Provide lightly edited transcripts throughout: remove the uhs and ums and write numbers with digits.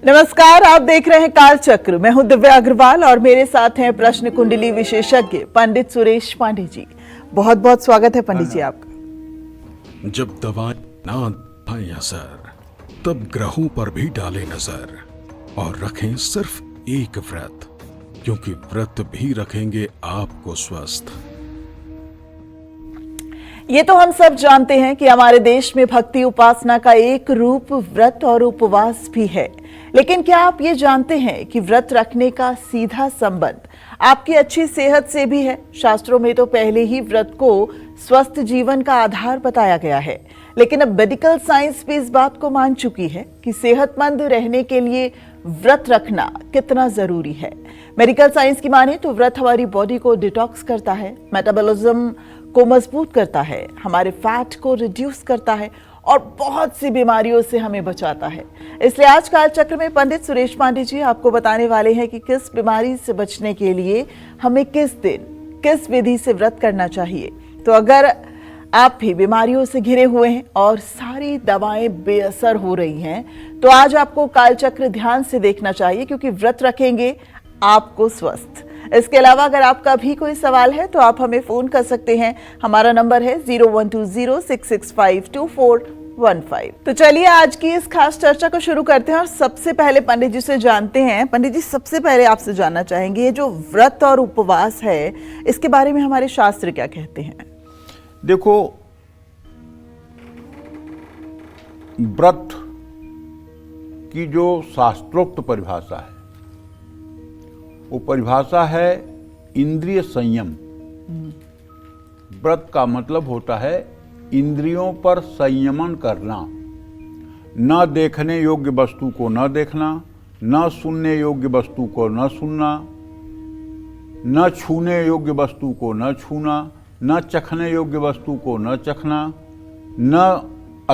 नमस्कार, आप देख रहे हैं काल चक्र। मैं हूं दिव्या अग्रवाल और मेरे साथ हैं प्रश्न कुंडली विशेषज्ञ पंडित सुरेश पांडे जी। बहुत बहुत स्वागत है पंडित जी आपका। जब दवा ना पाए असर तब ग्रहों पर भी डाले नजर और रखें सिर्फ एक व्रत, क्योंकि व्रत भी रखेंगे आपको स्वस्थ। ये तो हम सब जानते हैं कि हमारे देश में भक्ति उपासना का एक रूप व्रत और उपवास भी है, लेकिन क्या आप ये जानते हैं कि व्रत रखने का सीधा संबंध आपकी अच्छी सेहत से भी है। शास्त्रों में तो पहले ही व्रत को स्वस्थ जीवन का आधार बताया गया है, लेकिन अब मेडिकल साइंस भी इस बात को मान चुकी है कि सेहतमंद रहने के लिए व्रत रखना कितना जरूरी है। मेडिकल साइंस की माने तो व्रत हमारी बॉडी को डिटॉक्स करता है, मेटाबॉलिज्म को मजबूत करता है, हमारे फैट को रिड्यूस करता है और बहुत सी बीमारियों से हमें बचाता है। इसलिए आज काल चक्र में पंडित सुरेश पांडे जी आपको बताने वाले हैं कि किस बीमारी से बचने के लिए हमें किस दिन किस विधि से व्रत करना चाहिए। तो अगर आप भी बीमारियों से घिरे हुए हैं और सारी दवाएं बेअसर हो रही हैं, तो आज आपको काल चक्र ध्यान से देखना चाहिए, क्योंकि व्रत रखेंगे आपको स्वस्थ। इसके अलावा अगर आपका भी कोई सवाल है तो आप हमें फोन कर सकते हैं। हमारा नंबर है 012066524415। तो चलिए आज की इस खास चर्चा को शुरू करते हैं और सबसे पहले पंडित जी से जानते हैं। पंडित जी, सबसे पहले आपसे जानना चाहेंगे, ये जो व्रत और उपवास है, इसके बारे में हमारे शास्त्र क्या कहते हैं? देखो, व्रत की जो शास्त्रोक्त परिभाषा है वो परिभाषा है इंद्रिय संयम। व्रत का मतलब होता है इंद्रियों पर संयमन करना, न देखने योग्य वस्तु को न देखना, न सुनने योग्य वस्तु को न सुनना, न छूने योग्य वस्तु को न छूना, न चखने योग्य वस्तु को न चखना, न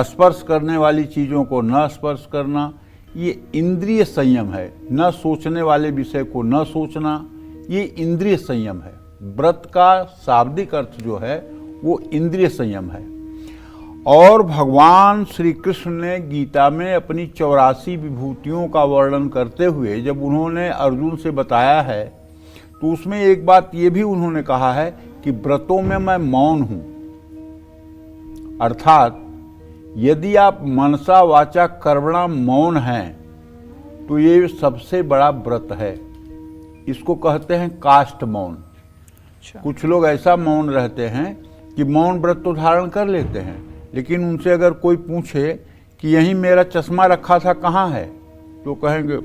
स्पर्श करने वाली चीज़ों को न स्पर्श करना। ये इंद्रिय संयम है। न सोचने वाले विषय को न सोचना, ये इंद्रिय संयम है। व्रत का शाब्दिक अर्थ जो है वो इंद्रिय संयम है। और भगवान श्री कृष्ण ने गीता में अपनी 84 विभूतियों का वर्णन करते हुए जब उन्होंने अर्जुन से बताया है, तो उसमें एक बात ये भी उन्होंने कहा है कि व्रतों में मैं मौन हूं। अर्थात यदि आप मनसा वाचा कर्मणा मौन हैं तो ये सबसे बड़ा व्रत है। इसको कहते हैं काष्ठ मौन। कुछ लोग ऐसा मौन रहते हैं कि मौन व्रत तो धारण कर लेते हैं, लेकिन उनसे अगर कोई पूछे कि यहीं मेरा चश्मा रखा था कहाँ है, तो कहेंगे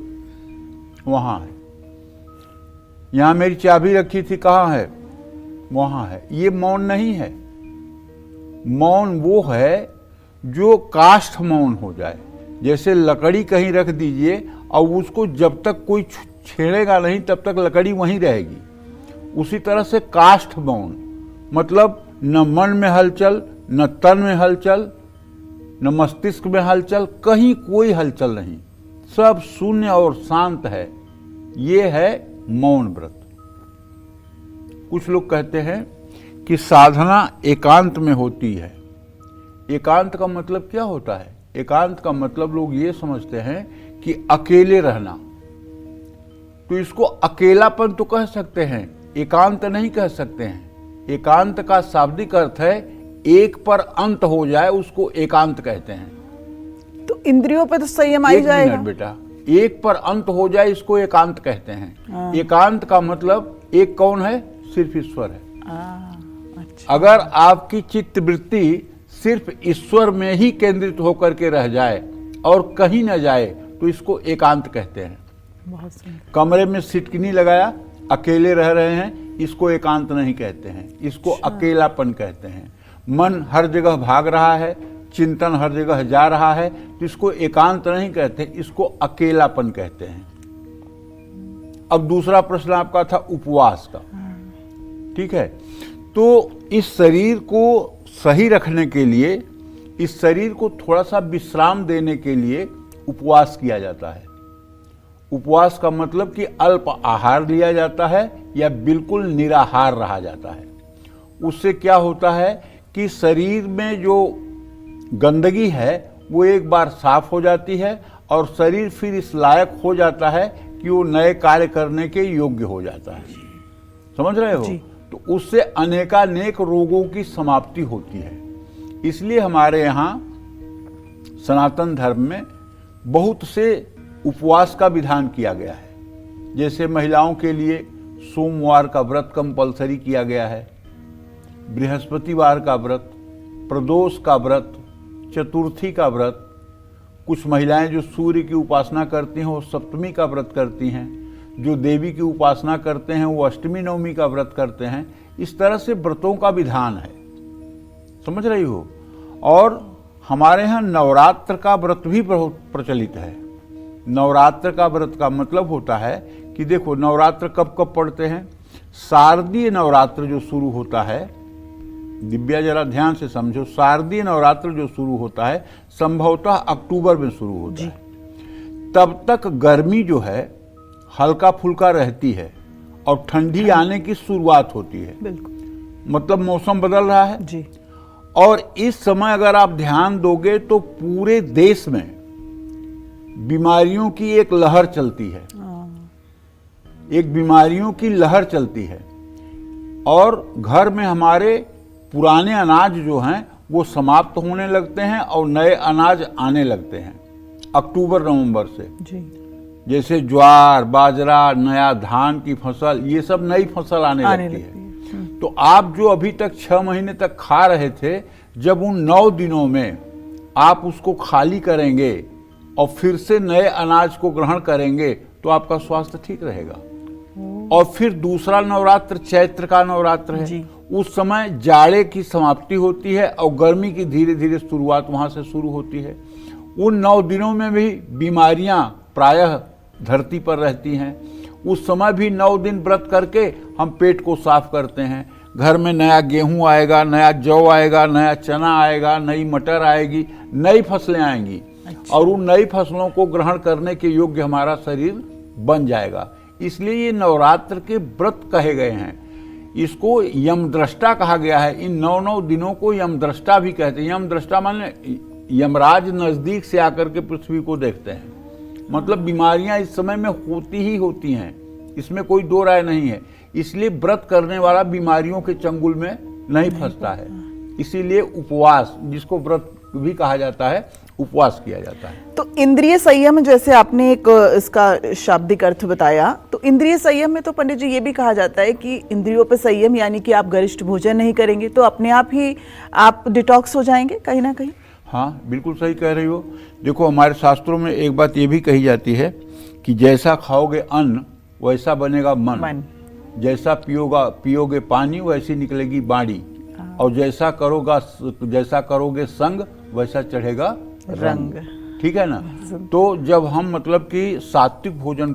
वहाँ है। यहाँ मेरी चाबी रखी थी कहाँ है, वहाँ है। ये मौन नहीं है। मौन वो है जो काष्ठ मौन हो जाए। जैसे लकड़ी कहीं रख दीजिए और उसको जब तक कोई छेड़ेगा नहीं तब तक लकड़ी वहीं रहेगी। उसी तरह से काष्ठ मौन मतलब न मन में हलचल, न तन में हलचल, न मस्तिष्क में हलचल, कहीं कोई हलचल नहीं, सब शून्य और शांत है। ये है मौन व्रत। कुछ लोग कहते हैं कि साधना एकांत में होती है। एकांत का मतलब क्या होता है? एकांत का मतलब लोग ये समझते हैं कि अकेले रहना। तो इसको अकेलापन तो कह सकते हैं, एकांत नहीं कह सकते हैं। एकांत का शाब्दिक अर्थ है एक पर अंत हो जाए, उसको एकांत कहते हैं। तो इंद्रियों पे तो संयम आ जाएगा बेटा। एक पर अंत हो जाए इसको एकांत कहते हैं। एकांत का मतलब एक कौन है? सिर्फ ईश्वर है। अच्छा। अगर आपकी चित्त वृत्ति सिर्फ ईश्वर में ही केंद्रित होकर के रह जाए और कहीं न जाए तो इसको एकांत कहते हैं। बहुत सही। कमरे में सिटकिनी लगाया, अकेले रह रहे हैं, इसको एकांत नहीं कहते हैं, इसको अकेलापन कहते हैं। मन हर जगह भाग रहा है, चिंतन हर जगह जा रहा है, तो इसको एकांत नहीं कहते, इसको अकेलापन कहते हैं। अब दूसरा प्रश्न आपका था उपवास का, ठीक है। तो इस शरीर को सही रखने के लिए, इस शरीर को थोड़ा सा विश्राम देने के लिए उपवास किया जाता है। उपवास का मतलब कि अल्प आहार लिया जाता है या बिल्कुल निराहार रहा जाता है। उससे क्या होता है कि शरीर में जो गंदगी है वो एक बार साफ हो जाती है और शरीर फिर इस लायक हो जाता है कि वो नए कार्य करने के योग्य हो जाता है। समझ रहे हो? तो उससे अनेकानेक रोगों की समाप्ति होती है। इसलिए हमारे यहाँ सनातन धर्म में बहुत से उपवास का विधान किया गया है। जैसे महिलाओं के लिए सोमवार का व्रत कंपलसरी किया गया है, बृहस्पतिवार का व्रत, प्रदोष का व्रत, चतुर्थी का व्रत। कुछ महिलाएं जो सूर्य की उपासना करती हैं वो सप्तमी का व्रत करती हैं, जो देवी की उपासना करते हैं वो अष्टमी नवमी का व्रत करते हैं। इस तरह से व्रतों का विधान है। समझ रही हो? और हमारे यहाँ नवरात्र का व्रत भी बहुत प्रचलित है। नवरात्र का व्रत का मतलब होता है कि देखो नवरात्र कब कब पड़ते हैं। शारदीय नवरात्र जो शुरू होता है, दिव्या जरा ध्यान से समझो, शारदीय नवरात्र जो शुरू होता है संभवतः अक्टूबर में शुरू होता है। तब तक गर्मी जो है हल्का फुल्का रहती है और ठंडी आने की शुरुआत होती है। बिल्कुल, मतलब मौसम बदल रहा है जी। और इस समय अगर आप ध्यान दोगे तो पूरे देश में बीमारियों की एक लहर चलती है। एक बीमारियों की लहर चलती है और घर में हमारे पुराने अनाज जो हैं वो समाप्त होने लगते हैं और नए अनाज आने लगते हैं अक्टूबर नवंबर से। जी। जैसे ज्वार, बाजरा, नया धान की फसल, ये सब नई फसल आने लगती है। तो आप जो अभी तक 6 महीने तक खा रहे थे, जब उन 9 दिनों में आप उसको खाली करेंगे और फिर से नए अनाज को ग्रहण करेंगे तो आपका स्वास्थ्य ठीक रहेगा। और फिर दूसरा नवरात्र चैत्र का नवरात्र है जी। उस समय जाड़े की समाप्ति होती है और गर्मी की धीरे धीरे शुरुआत वहां से शुरू होती है। उन 9 दिनों में भी बीमारियां प्रायः धरती पर रहती हैं। उस समय भी 9 दिन व्रत करके हम पेट को साफ करते हैं। घर में नया गेहूं आएगा, नया जौ आएगा, नया चना आएगा, नई मटर आएगी, नई फसलें आएंगी। और उन नई फसलों को ग्रहण करने के योग्य हमारा शरीर बन जाएगा। इसलिए ये नवरात्र के व्रत कहे गए हैं। इसको यमद्रष्टा कहा गया है। इन 9 दिनों को यमद्रष्टा भी कहते हैं। यमद्रष्टा माने यमराज नजदीक से आकर के पृथ्वी को देखते हैं। मतलब बीमारियां इस समय में होती ही होती हैं, इसमें कोई दो राय नहीं है। इसलिए व्रत करने वाला बीमारियों के चंगुल में नहीं फंसता है। इसीलिए उपवास, जिसको व्रत भी कहा जाता है, उपवास किया जाता है। तो इंद्रिय संयम, जैसे आपने एक इसका शाब्दिक अर्थ बताया, तो इंद्रिय संयम में तो पंडित जी ये भी कहा जाता है कि इंद्रियों पे संयम, यानी कि आप गरिष्ठ भोजन नहीं करेंगे तो अपने आप ही आप डिटॉक्स हो जाएंगे कहीं ना कहीं। हाँ, बिल्कुल सही कह रही हो। देखो हमारे शास्त्रों में एक बात ये भी कही जाती है कि जैसा खाओगे अन्न वैसा बनेगा मन। जैसा पियोगे पानी वैसी निकलेगी बाड़ी। और जैसा करोगे संग वैसा चढ़ेगा रंग। ठीक है ना? तो जब हम मतलब कि सात्विक भोजन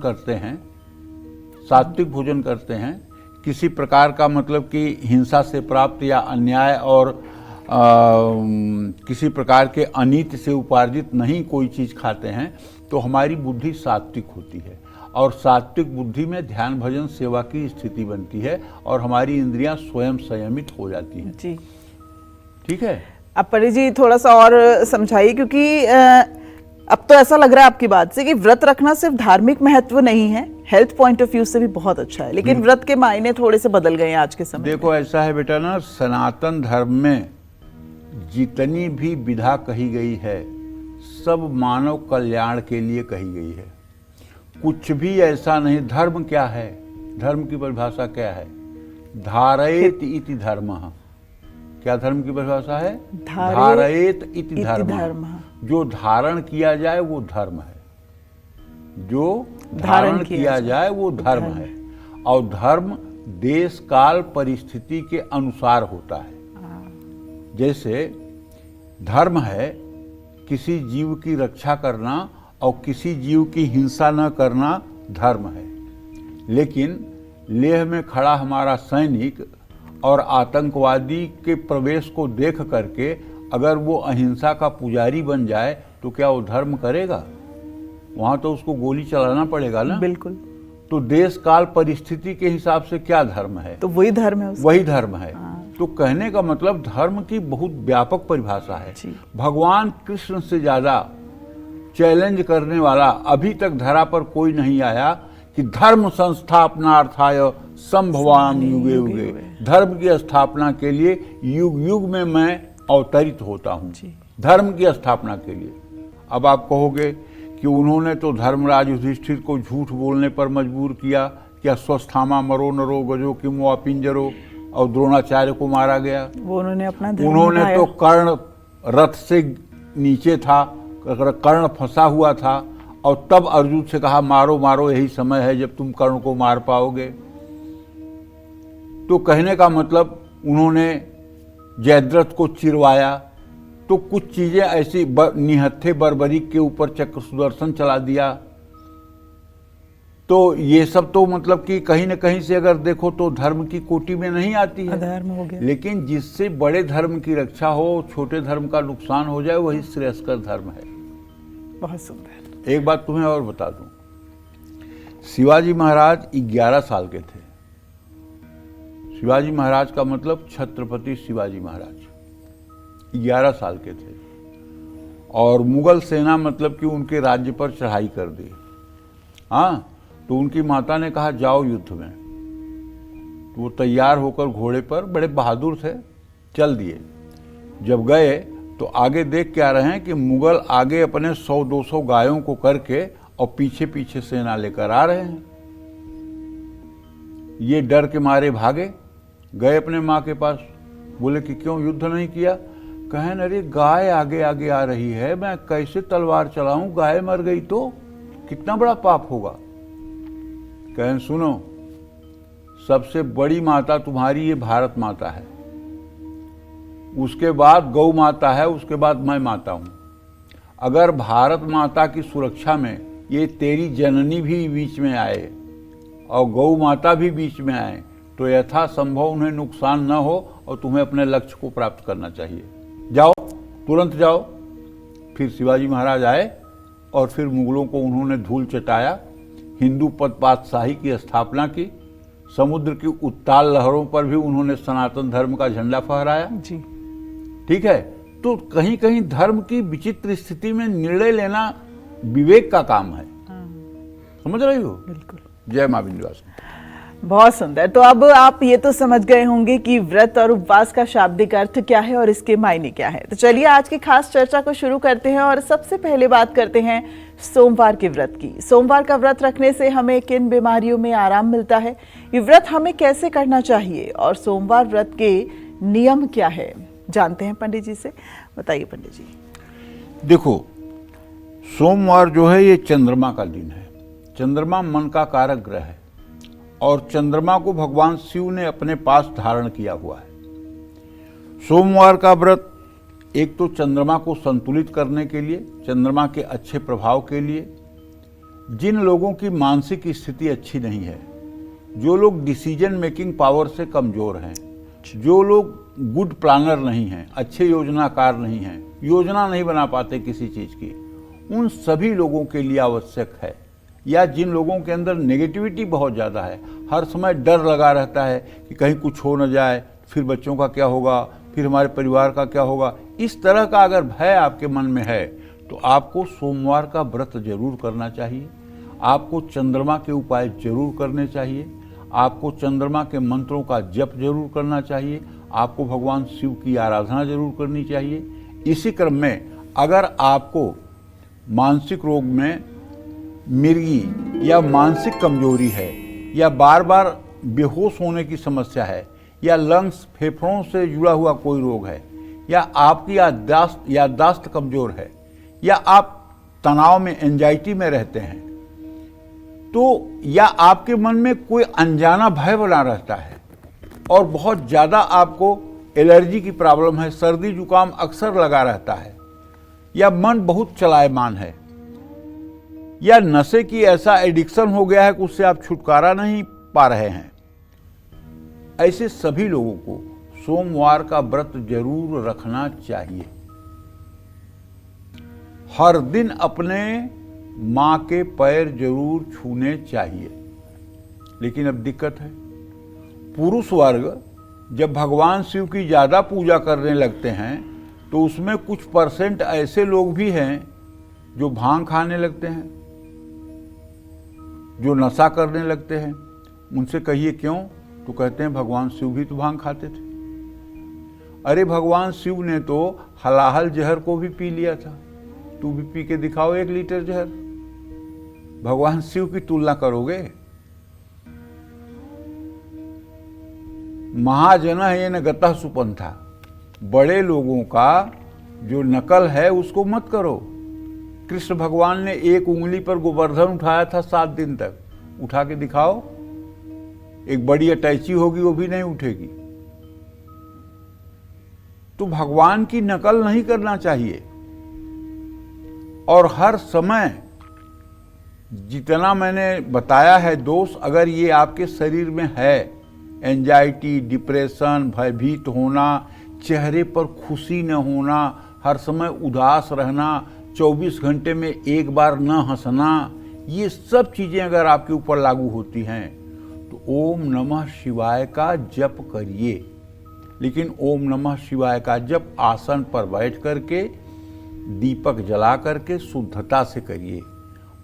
करते हैं, किसी प्रकार का मतलब कि हिंसा से प्राप्त या अन्याय और किसी प्रकार के अनीति से उपार्जित नहीं कोई चीज खाते हैं, तो हमारी बुद्धि सात्विक होती है। और सात्विक बुद्धि में ध्यान भजन सेवा की स्थिति बनती है और हमारी इंद्रियां स्वयं संयमित हो जाती हैं। जी, ठीक है। अब पंडित जी थोड़ा सा और समझाइए, क्योंकि अब तो ऐसा लग रहा है आपकी बात से कि व्रत रखना सिर्फ धार्मिक महत्व नहीं है, हेल्थ पॉइंट ऑफ व्यू से भी बहुत अच्छा है, लेकिन व्रत के मायने थोड़े से बदल गए हैं आज के समय। देखो ऐसा है बेटा ना, सनातन धर्म में जितनी भी विधा कही गई है सब मानव कल्याण के लिए कही गई है। कुछ भी ऐसा नहीं। धर्म क्या है? धर्म की परिभाषा क्या है? धारयेत इति धर्मः। क्या धर्म की परिभाषा है? धारयेत इति धर्मः। जो धारण किया जाए वो धर्म है। जो धारण किया जाए वो धर्म है। और धर्म देश काल परिस्थिति के अनुसार होता है। जैसे धर्म है किसी जीव की रक्षा करना और किसी जीव की हिंसा न करना धर्म है। लेकिन लेह में खड़ा हमारा सैनिक और आतंकवादी के प्रवेश को देख करके अगर वो अहिंसा का पुजारी बन जाए तो क्या वो धर्म करेगा? वहां तो उसको गोली चलाना पड़ेगा ना। बिल्कुल। तो देश काल परिस्थिति के हिसाब से क्या धर्म है? तो वही धर्म है उसका। वही धर्म है। तो कहने का मतलब धर्म की बहुत व्यापक परिभाषा है। भगवान कृष्ण से ज्यादा चैलेंज करने वाला अभी तक धरा पर कोई नहीं आया कि धर्म संस्थापनार्थाय संभवाम युगे युगे, धर्म की स्थापना के लिए युग युग में मैं अवतरित होता हूँ, धर्म की स्थापना के लिए। अब आप कहोगे कि उन्होंने तो धर्मराज युधिष्ठिर को झूठ बोलने पर मजबूर किया, क्या स्वस्थामा मरो नरो गजो किमो अपिंजरो, और द्रोणाचार्य को मारा गया। वो उन्होंने तो कर्ण रथ से नीचे था, कर्ण फंसा हुआ था, और तब अर्जुन से कहा मारो मारो, यही समय है जब तुम कर्ण को मार पाओगे। तो कहने का मतलब उन्होंने जयद्रथ को चिरवाया, तो कुछ चीजें ऐसी निहत्थे बर्बरीक के ऊपर चक्र सुदर्शन चला दिया। तो ये सब तो मतलब कि कहीं न कहीं से अगर देखो तो धर्म की कोटि में नहीं आती है, अधर्म हो गया। लेकिन जिससे बड़े धर्म की रक्षा हो, छोटे धर्म का नुकसान हो जाए, वही श्रेयस्कर धर्म है। बहुत सुंदर। एक बात तुम्हें और बता दूं, शिवाजी महाराज 11 साल के थे। शिवाजी महाराज का मतलब छत्रपति शिवाजी महाराज 11 साल के थे, और मुगल सेना मतलब कि उनके राज्य पर चढ़ाई कर दी। हाँ, तो उनकी माता ने कहा जाओ युद्ध में, तो वो तैयार होकर घोड़े पर, बड़े बहादुर थे, चल दिए। जब गए तो आगे देख के आ रहे हैं कि मुगल आगे अपने 100-200 गायों को करके और पीछे पीछे सेना लेकर आ रहे हैं। ये डर के मारे भागे, गए अपने माँ के पास, बोले कि क्यों युद्ध नहीं किया? कहें अरे गाय आगे आगे आ रही है, मैं कैसे तलवार चलाऊं, गाय मर गई तो कितना बड़ा पाप होगा। कहें सुनो, सबसे बड़ी माता तुम्हारी ये भारत माता है, उसके बाद गौ माता है, उसके बाद मैं माता हूं। अगर भारत माता की सुरक्षा में ये तेरी जननी भी बीच में आए और गौ माता भी बीच में आए, तो यथासंभव उन्हें नुकसान न हो और तुम्हें अपने लक्ष्य को प्राप्त करना चाहिए। जाओ, तुरंत जाओ। फिर शिवाजी महाराज आए और फिर मुगलों को उन्होंने धूल चटाया, हिंदू पद पातशाही की स्थापना की, समुद्र की उत्ताल लहरों पर भी उन्होंने सनातन धर्म का झंडा फहराया जी। ठीक है। तो कहीं कहीं धर्म की विचित्र स्थिति में निर्णय लेना विवेक का काम है। समझ रही हो? बिल्कुल। जय मां विंध्यवासिनी। बहुत सुंदर। तो अब आप ये तो समझ गए होंगे कि व्रत और उपवास का शाब्दिक अर्थ क्या है और इसके मायने क्या है। तो चलिए आज की खास चर्चा को शुरू करते हैं और सबसे पहले बात करते हैं सोमवार के व्रत की। सोमवार का व्रत रखने से हमें किन बीमारियों में आराम मिलता है, ये व्रत हमें कैसे करना चाहिए और सोमवार व्रत के नियम क्या है, जानते हैं पंडित जी से। बताइए पंडित जी। देखो, सोमवार जो है ये चंद्रमा का दिन है। चंद्रमा मन का कारक ग्रह है और चंद्रमा को भगवान शिव ने अपने पास धारण किया हुआ है। सोमवार का व्रत एक तो चंद्रमा को संतुलित करने के लिए, चंद्रमा के अच्छे प्रभाव के लिए, जिन लोगों की मानसिक स्थिति अच्छी नहीं है, जो लोग डिसीजन मेकिंग पावर से कमजोर हैं, जो लोग गुड प्लानर नहीं हैं, अच्छे योजनाकार नहीं हैं, योजना नहीं बना पाते किसी चीज की, उन सभी लोगों के लिए आवश्यक है। या जिन लोगों के अंदर नेगेटिविटी बहुत ज़्यादा है, हर समय डर लगा रहता है कि कहीं कुछ हो न जाए, फिर बच्चों का क्या होगा, फिर हमारे परिवार का क्या होगा, इस तरह का अगर भय आपके मन में है तो आपको सोमवार का व्रत जरूर करना चाहिए। आपको चंद्रमा के उपाय जरूर करने चाहिए। आपको चंद्रमा के मंत्रों का जप जरूर करना चाहिए। आपको भगवान शिव की आराधना जरूर करनी चाहिए। इसी क्रम में अगर आपको मानसिक रोग में मिर्गी या मानसिक कमजोरी है, या बार बार बेहोश होने की समस्या है, या लंग्स फेफड़ों से जुड़ा हुआ कोई रोग है, या आपकी याददाश्त कमजोर है, या आप तनाव में, एंजाइटी में रहते हैं, तो या आपके मन में कोई अनजाना भय बना रहता है और बहुत ज़्यादा आपको एलर्जी की प्रॉब्लम है, सर्दी जुकाम अक्सर लगा रहता है, या मन बहुत चलायमान है, या नशे की ऐसा एडिक्शन हो गया है कि उससे आप छुटकारा नहीं पा रहे हैं, ऐसे सभी लोगों को सोमवार का व्रत जरूर रखना चाहिए। हर दिन अपने मां के पैर जरूर छूने चाहिए। लेकिन अब दिक्कत है, पुरुष वर्ग जब भगवान शिव की ज्यादा पूजा करने लगते हैं तो उसमें कुछ परसेंट ऐसे लोग भी हैं जो भांग खाने लगते हैं, जो नशा करने लगते हैं, उनसे कहिए क्यों, तो कहते हैं भगवान शिव भी तो भांग खाते थे। अरे भगवान शिव ने तो हलाहल जहर को भी पी लिया था, तू भी पी के दिखाओ 1 लीटर जहर। भगवान शिव की तुलना करोगे? महाजन ये न गतः सुपंथा, बड़े लोगों का जो नकल है उसको मत करो। कृष्ण भगवान ने 1 उंगली पर गोवर्धन उठाया था 7 दिन तक, उठा के दिखाओ। एक बड़ी अटैची होगी वो भी नहीं उठेगी। तो भगवान की नकल नहीं करना चाहिए। और हर समय जितना मैंने बताया है दोष, अगर ये आपके शरीर में है, एंजाइटी, डिप्रेशन, भयभीत होना, चेहरे पर खुशी न होना, हर समय उदास रहना, 24 घंटे में 1 बार न हंसना, ये सब चीजें अगर आपके ऊपर लागू होती हैं तो ओम नमः शिवाय का जप करिए। लेकिन ओम नमः शिवाय का जप आसन पर बैठ करके, दीपक जला करके शुद्धता से करिए।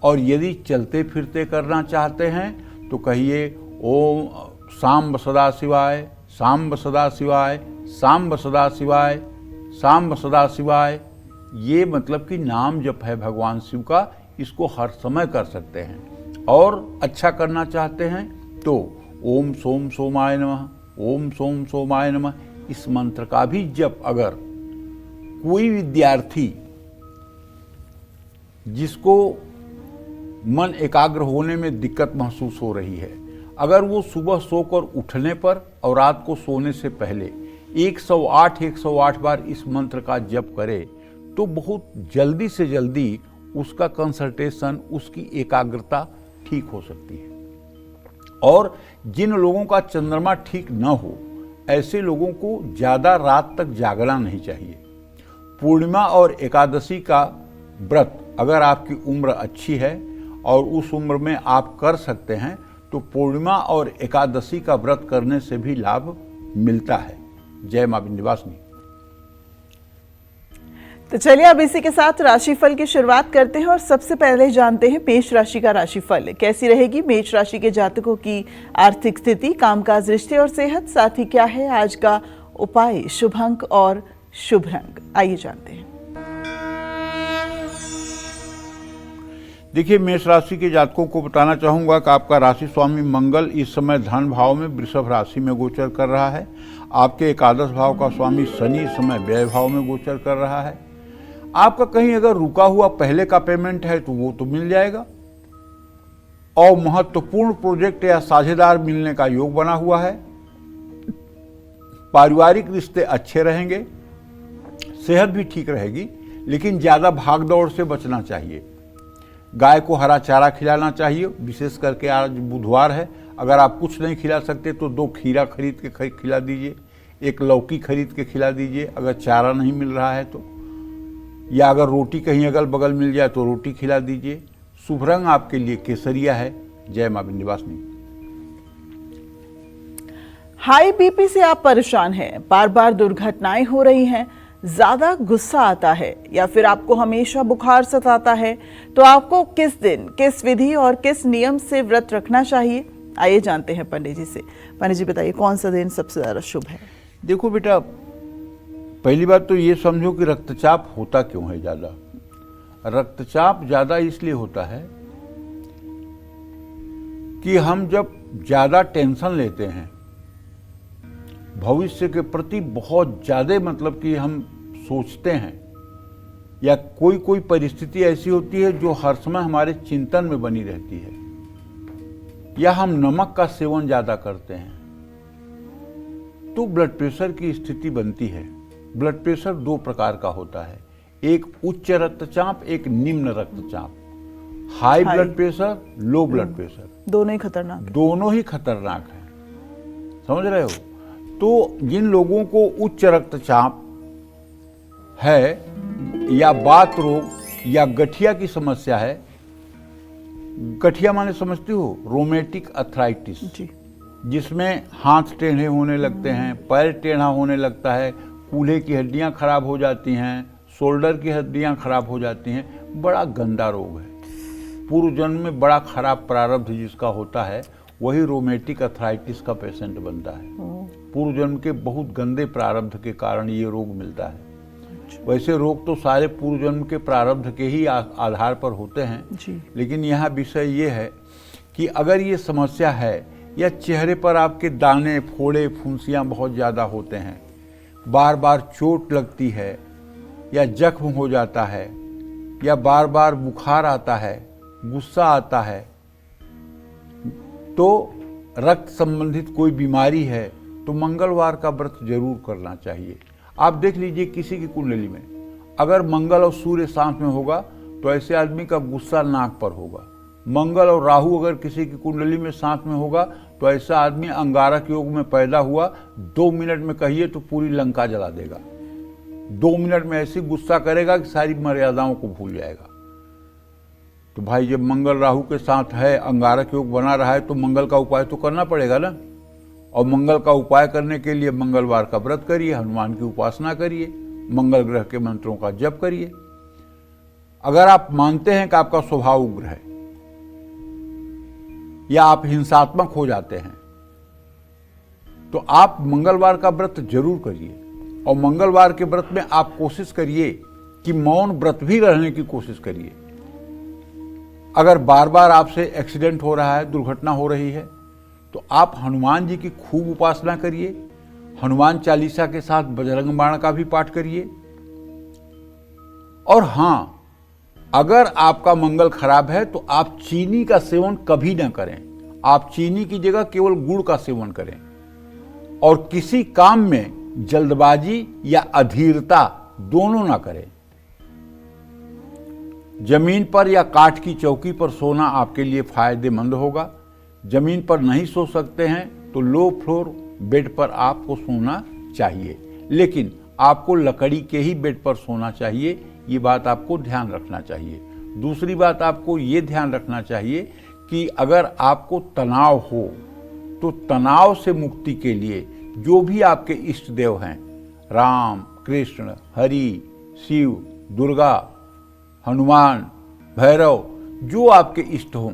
और यदि चलते फिरते करना चाहते हैं तो कहिए ओम सांब सदा शिवाय, सांब सदा शिवाय, सांब सदा शिवाय, सांब सदा शिवाय। ये मतलब कि नाम जप है भगवान शिव का, इसको हर समय कर सकते हैं। और अच्छा करना चाहते हैं तो ओम सोम सोमाय नमः, ओम सोम सोमाय नमः, इस मंत्र का भी जप अगर कोई विद्यार्थी जिसको मन एकाग्र होने में दिक्कत महसूस हो रही है, अगर वो सुबह सोकर उठने पर और रात को सोने से पहले 108 बार इस मंत्र का जप करे तो बहुत जल्दी से जल्दी उसका कंसंट्रेशन, उसकी एकाग्रता ठीक हो सकती है। और जिन लोगों का चंद्रमा ठीक न हो, ऐसे लोगों को ज़्यादा रात तक जागना नहीं चाहिए। पूर्णिमा और एकादशी का व्रत अगर आपकी उम्र अच्छी है और उस उम्र में आप कर सकते हैं तो पूर्णिमा और एकादशी का व्रत करने से भी लाभ मिलता है। जय मां विंध्यवासिनी। तो चलिए अब इसी के साथ राशिफल की शुरुआत करते हैं और सबसे पहले जानते हैं मेष राशि का राशिफल कैसी रहेगी मेष राशि के जातकों की आर्थिक स्थिति, कामकाज, रिश्ते और सेहत, साथ ही क्या है आज का उपाय, शुभ अंक और शुभ रंग, आइए जानते हैं। देखिए, मेष राशि के जातकों को बताना चाहूंगा कि आपका राशि स्वामी मंगल इस समय धन भाव में वृषभ राशि में गोचर कर रहा है। आपके एकादश भाव का स्वामी शनि इस समय व्यय भाव में गोचर कर रहा है। आपका कहीं अगर रुका हुआ पहले का पेमेंट है तो वो तो मिल जाएगा, और महत्वपूर्ण प्रोजेक्ट या साझेदार मिलने का योग बना हुआ है। पारिवारिक रिश्ते अच्छे रहेंगे, सेहत भी ठीक रहेगी, लेकिन ज्यादा भागदौड़ से बचना चाहिए। गाय को हरा चारा खिलाना चाहिए, विशेष करके आज बुधवार है। अगर आप कुछ नहीं खिला सकते तो 2 खीरा खरीद के खिला दीजिए, 1 लौकी खरीद के खिला दीजिए अगर चारा नहीं मिल रहा है तो, या अगर रोटी कहीं अगल बगल मिल जाए तो रोटी खिला दीजिए। शुभ रंग आपके लिए केसरिया है। जय मां विंध्यवासिनी। हाई बीपी से आप परेशान हैं, बार बार दुर्घटनाएं हो रही हैं, ज्यादा गुस्सा आता है या फिर आपको हमेशा बुखार सताता है, तो आपको किस दिन, किस विधि और किस नियम से व्रत रखना चाहिए, आइए जानते हैं पंडित जी से। पंडित जी बताइए कौन सा दिन सबसे ज्यादा शुभ है? देखो बेटा, पहली बात तो ये समझो कि रक्तचाप होता क्यों है ज्यादा। रक्तचाप ज्यादा इसलिए होता है कि हम जब ज्यादा टेंशन लेते हैं, भविष्य के प्रति बहुत ज्यादा मतलब कि हम सोचते हैं, या कोई परिस्थिति ऐसी होती है जो हर समय हमारे चिंतन में बनी रहती है, या हम नमक का सेवन ज्यादा करते हैं, तो ब्लड प्रेशर की स्थिति बनती है। ब्लड प्रेशर 2 प्रकार का होता है, एक उच्च रक्तचाप, एक निम्न रक्तचाप। High blood pressure, low blood pressure, दोनों ही खतरनाक है। दोनों ही खतरनाक है, समझ रहे हो। तो जिन लोगों को उच्च रक्तचाप है, या बात रोग या गठिया की समस्या है, गठिया माने समझती हो, रोमेटिक अर्थराइटिस, जिसमें हाथ टेढ़े होने लगते हैं, पैर टेढ़ा होने लगता है, कूल्हे की हड्डियां खराब हो जाती हैं, शोल्डर की हड्डियां खराब हो जाती हैं, बड़ा गंदा रोग है। पूर्व जन्म में बड़ा खराब प्रारब्ध जिसका होता है वही रोमेटिक अर्थराइटिस का पेशेंट बनता है। पूर्व जन्म के बहुत गंदे प्रारब्ध के कारण ये रोग मिलता है। वैसे रोग तो सारे पूर्व जन्म के प्रारब्ध के ही आधार पर होते हैं जी। लेकिन यहाँ विषय ये है कि अगर ये समस्या है या चेहरे पर आपके दाने फोड़े फुंसियाँ बहुत ज़्यादा होते हैं, बार बार चोट लगती है या जख्म हो जाता है या बार बार बुखार आता है, गुस्सा आता है, तो रक्त संबंधित कोई बीमारी है तो मंगलवार का व्रत जरूर करना चाहिए। आप देख लीजिए किसी की कुंडली में अगर मंगल और सूर्य साथ में होगा तो ऐसे आदमी का गुस्सा नाक पर होगा। मंगल और राहु अगर किसी की कुंडली में साथ में होगा तो ऐसा आदमी अंगारक योग में पैदा हुआ, 2 मिनट में कहिए तो पूरी लंका जला देगा। 2 मिनट में ऐसी गुस्सा करेगा कि सारी मर्यादाओं को भूल जाएगा। तो भाई जब मंगल राहु के साथ है, अंगारक योग बना रहा है, तो मंगल का उपाय तो करना पड़ेगा ना। और मंगल का उपाय करने के लिए मंगलवार का व्रत करिए, हनुमान की उपासना करिए, मंगल ग्रह के मंत्रों का जप करिए। अगर आप मानते हैं कि आपका स्वभाव उग्र है या आप हिंसात्मक हो जाते हैं तो आप मंगलवार का व्रत जरूर करिए। और मंगलवार के व्रत में आप कोशिश करिए कि मौन व्रत भी रहने की कोशिश करिए। अगर बार बार आपसे एक्सीडेंट हो रहा है, दुर्घटना हो रही है, तो आप हनुमान जी की खूब उपासना करिए। हनुमान चालीसा के साथ बजरंग बाण का भी पाठ करिए। और हाँ, अगर आपका मंगल खराब है तो आप चीनी का सेवन कभी ना करें। आप चीनी की जगह केवल गुड़ का सेवन करें। और किसी काम में जल्दबाजी या अधीरता दोनों ना करें। जमीन पर या काठ की चौकी पर सोना आपके लिए फायदेमंद होगा। जमीन पर नहीं सो सकते हैं तो लो फ्लोर बेड पर आपको सोना चाहिए, लेकिन आपको लकड़ी के ही बेड पर सोना चाहिए। ये बात आपको ध्यान रखना चाहिए। दूसरी बात आपको ये ध्यान रखना चाहिए कि अगर आपको तनाव हो तो तनाव से मुक्ति के लिए जो भी आपके इष्ट देव हैं, राम, कृष्ण, हरि, शिव, दुर्गा, हनुमान, भैरव, जो आपके इष्ट हों,